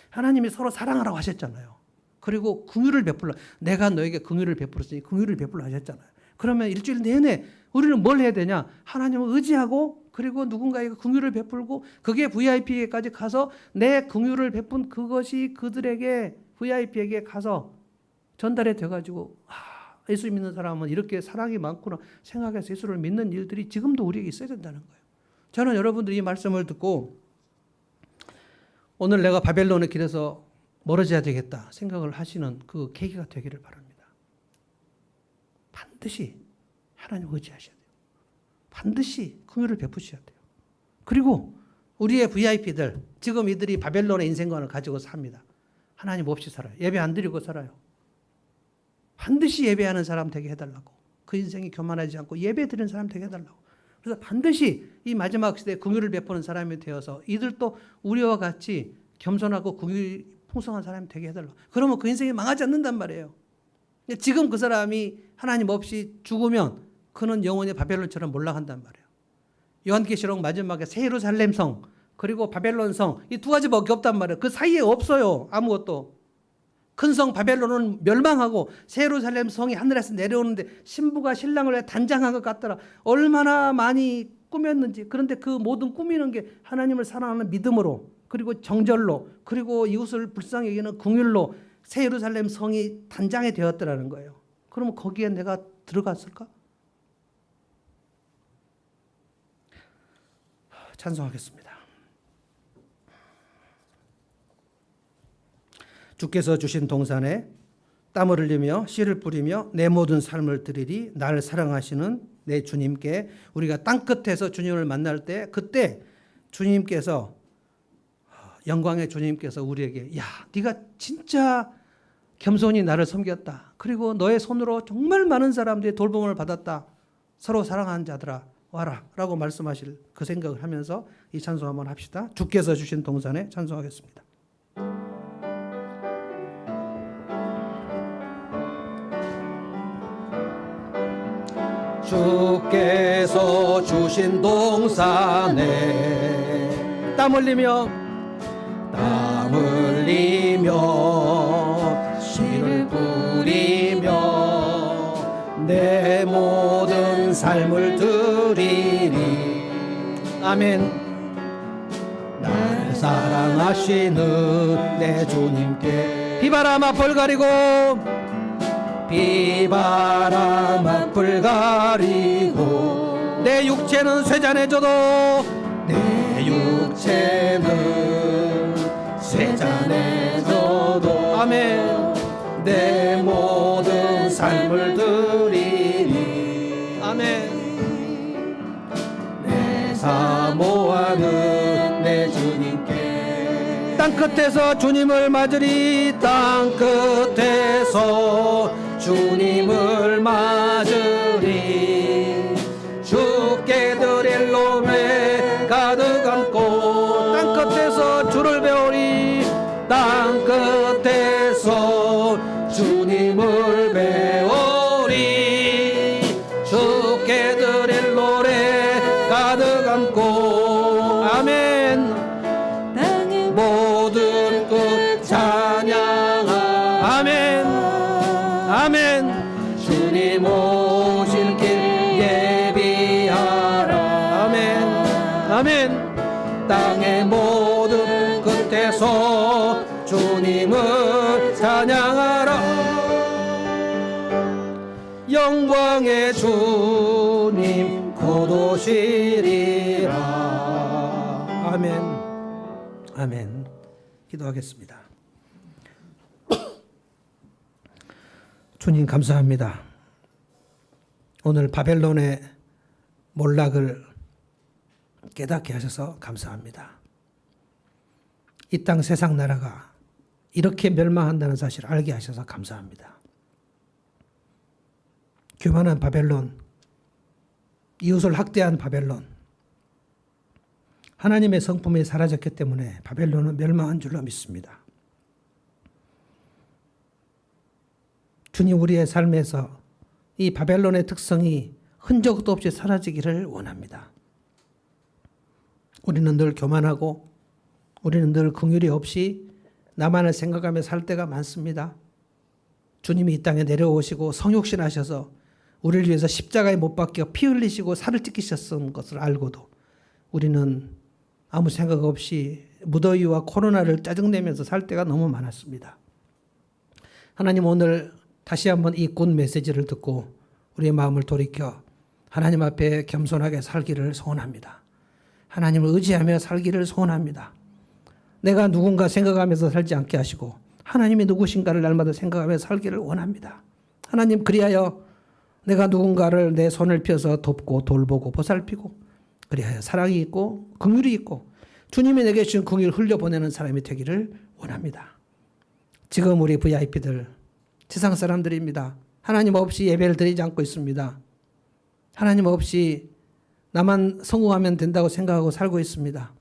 하나님이 서로 사랑하라고 하셨잖아요. 그리고 긍휼을 베풀라. 내가 너에게 긍휼을 베풀었으니 긍휼을 베풀라 하셨잖아요. 그러면 일주일 내내 우리는 뭘 해야 되냐? 하나님을 의지하고, 그리고 누군가에게 긍휼을 베풀고, 그게 VIP에까지 가서 내 긍휼을 베푼 그것이 그들에게, VIP에게 가서 전달이 돼가지고 예수 믿는 사람은 이렇게 사랑이 많구나 생각해서 예수를 믿는 일들이 지금도 우리에게 있어야 된다는 거예요. 저는 여러분들이 이 말씀을 듣고 오늘 내가 바벨론의 길에서 멀어져야 되겠다 생각을 하시는 그 계기가 되기를 바랍니다. 반드시 하나님 의지하셔야 돼요. 반드시 긍휼을 베푸셔야 돼요. 그리고 우리의 VIP들, 지금 이들이 바벨론의 인생관을 가지고 삽니다. 하나님 없이 살아요. 예배 안 드리고 살아요. 반드시 예배하는 사람 되게 해달라고. 그 인생이 교만하지 않고 예배 드리는 사람 되게 해달라고. 그래서 반드시 이 마지막 시대에 긍휼을 베푸는 사람이 되어서 이들도 우리와 같이 겸손하고 긍휼이 풍성한 사람이 되게 해달라고. 그러면 그 인생이 망하지 않는단 말이에요. 지금 그 사람이 하나님 없이 죽으면 그는 영원히 바벨론처럼 몰락한단 말이에요. 요한계시록 마지막에 새 예루살렘 성 그리고 바벨론 성, 이 두 가지밖에 없단 말이에요. 그 사이에 없어요. 아무것도. 큰 성 바벨론은 멸망하고 새 예루살렘 성이 하늘에서 내려오는데 신부가 신랑을 단장한 것 같더라. 얼마나 많이 꾸몄는지. 그런데 그 모든 꾸미는 게 하나님을 사랑하는 믿음으로, 그리고 정절로, 그리고 이웃을 불쌍히 여기는 긍휼로 새 예루살렘 성이 단장이 되었더라는 거예요. 그러면 거기에 내가 들어갔을까? 찬송하겠습니다. 주께서 주신 동산에 땀을 흘리며 씨를 뿌리며 내 모든 삶을 드리리. 나를 사랑하시는 내 주님께. 우리가 땅끝에서 주님을 만날 때, 그때 주님께서, 영광의 주님께서 우리에게, 야, 네가 진짜 겸손히 나를 섬겼다. 그리고 너의 손으로 정말 많은 사람들이 돌봄을 받았다. 서로 사랑하는 자들아 와라 라고 말씀하실 그 생각을 하면서 이 찬송 한번 합시다. 주께서 주신 동산에 찬송하겠습니다. 주께서 주신 동산에 땀 흘리며 씨를 뿌리며 내 모든 삶을 드리리. 아멘. 날 사랑하시는 내 주님께. 비바람 앞을 가리고 내 육체는 쇠잔해져도 내 육체는 쇠잔해져도 아멘. 내 모든 삶을 드리리. 아멘. 내 사모하는 내 주님께. 땅끝에서 주님을 맞으리. 땅끝에서 주님을 맞으리. 주께 드릴 놈에 가득 안고 땅끝에서 주를 배우리. 땅끝에서 주님을 배우리. 주께 드릴 노래 가득 안고 아멘. 모든 끝 찬양하 아멘. 아멘. 주님 오실 길 예비하라. 아멘. 아멘. 땅의 모든 끝에서 주님을 찬양하라. 영광의 주님 곧 오시리라. 아멘. 아멘. 기도하겠습니다. 주님 감사합니다. 오늘 바벨론의 몰락을 깨닫게 하셔서 감사합니다. 이 땅 세상 나라가 이렇게 멸망한다는 사실을 알게 하셔서 감사합니다. 교만한 바벨론, 이웃을 학대한 바벨론, 하나님의 성품이 사라졌기 때문에 바벨론은 멸망한 줄로 믿습니다. 주님, 우리의 삶에서 이 바벨론의 특성이 흔적도 없이 사라지기를 원합니다. 우리는 늘 교만하고 우리는 늘 긍휼이 없이 나만을 생각하며 살 때가 많습니다. 주님이 이 땅에 내려오시고 성육신하셔서 우리를 위해서 십자가에 못 박혀 피 흘리시고 살을 찢기셨던 것을 알고도 우리는 아무 생각 없이 무더위와 코로나를 짜증내면서 살 때가 너무 많았습니다. 하나님, 오늘 다시 한번 이 굿 메시지를 듣고 우리의 마음을 돌이켜 하나님 앞에 겸손하게 살기를 소원합니다. 하나님을 의지하며 살기를 소원합니다. 내가 누군가 생각하면서 살지 않게 하시고 하나님이 누구신가를 날마다 생각하며 살기를 원합니다. 하나님, 그리하여 내가 누군가를 내 손을 펴서 돕고 돌보고 보살피고 그리하여 사랑이 있고 긍휼이 있고 주님이 내게 주신 긍휼을 흘려보내는 사람이 되기를 원합니다. 지금 우리 VIP들 세상 사람들입니다. 하나님 없이 예배를 드리지 않고 있습니다. 하나님 없이 나만 성공하면 된다고 생각하고 살고 있습니다.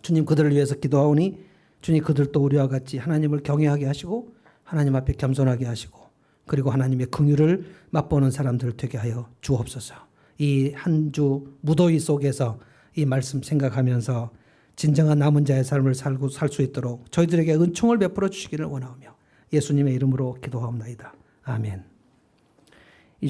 주님, 그들을 위해서 기도하오니 주님, 그들도 우리와 같이 하나님을 경외하게 하시고 하나님 앞에 겸손하게 하시고 그리고 하나님의 긍휼을 맛보는 사람들 되게 하여 주옵소서. 이 한 주 무더위 속에서 이 말씀 생각하면서 진정한 남은 자의 삶을 살고 살 수 있도록 저희들에게 은총을 베풀어 주시기를 원하오며 예수님의 이름으로 기도하옵나이다. 아멘.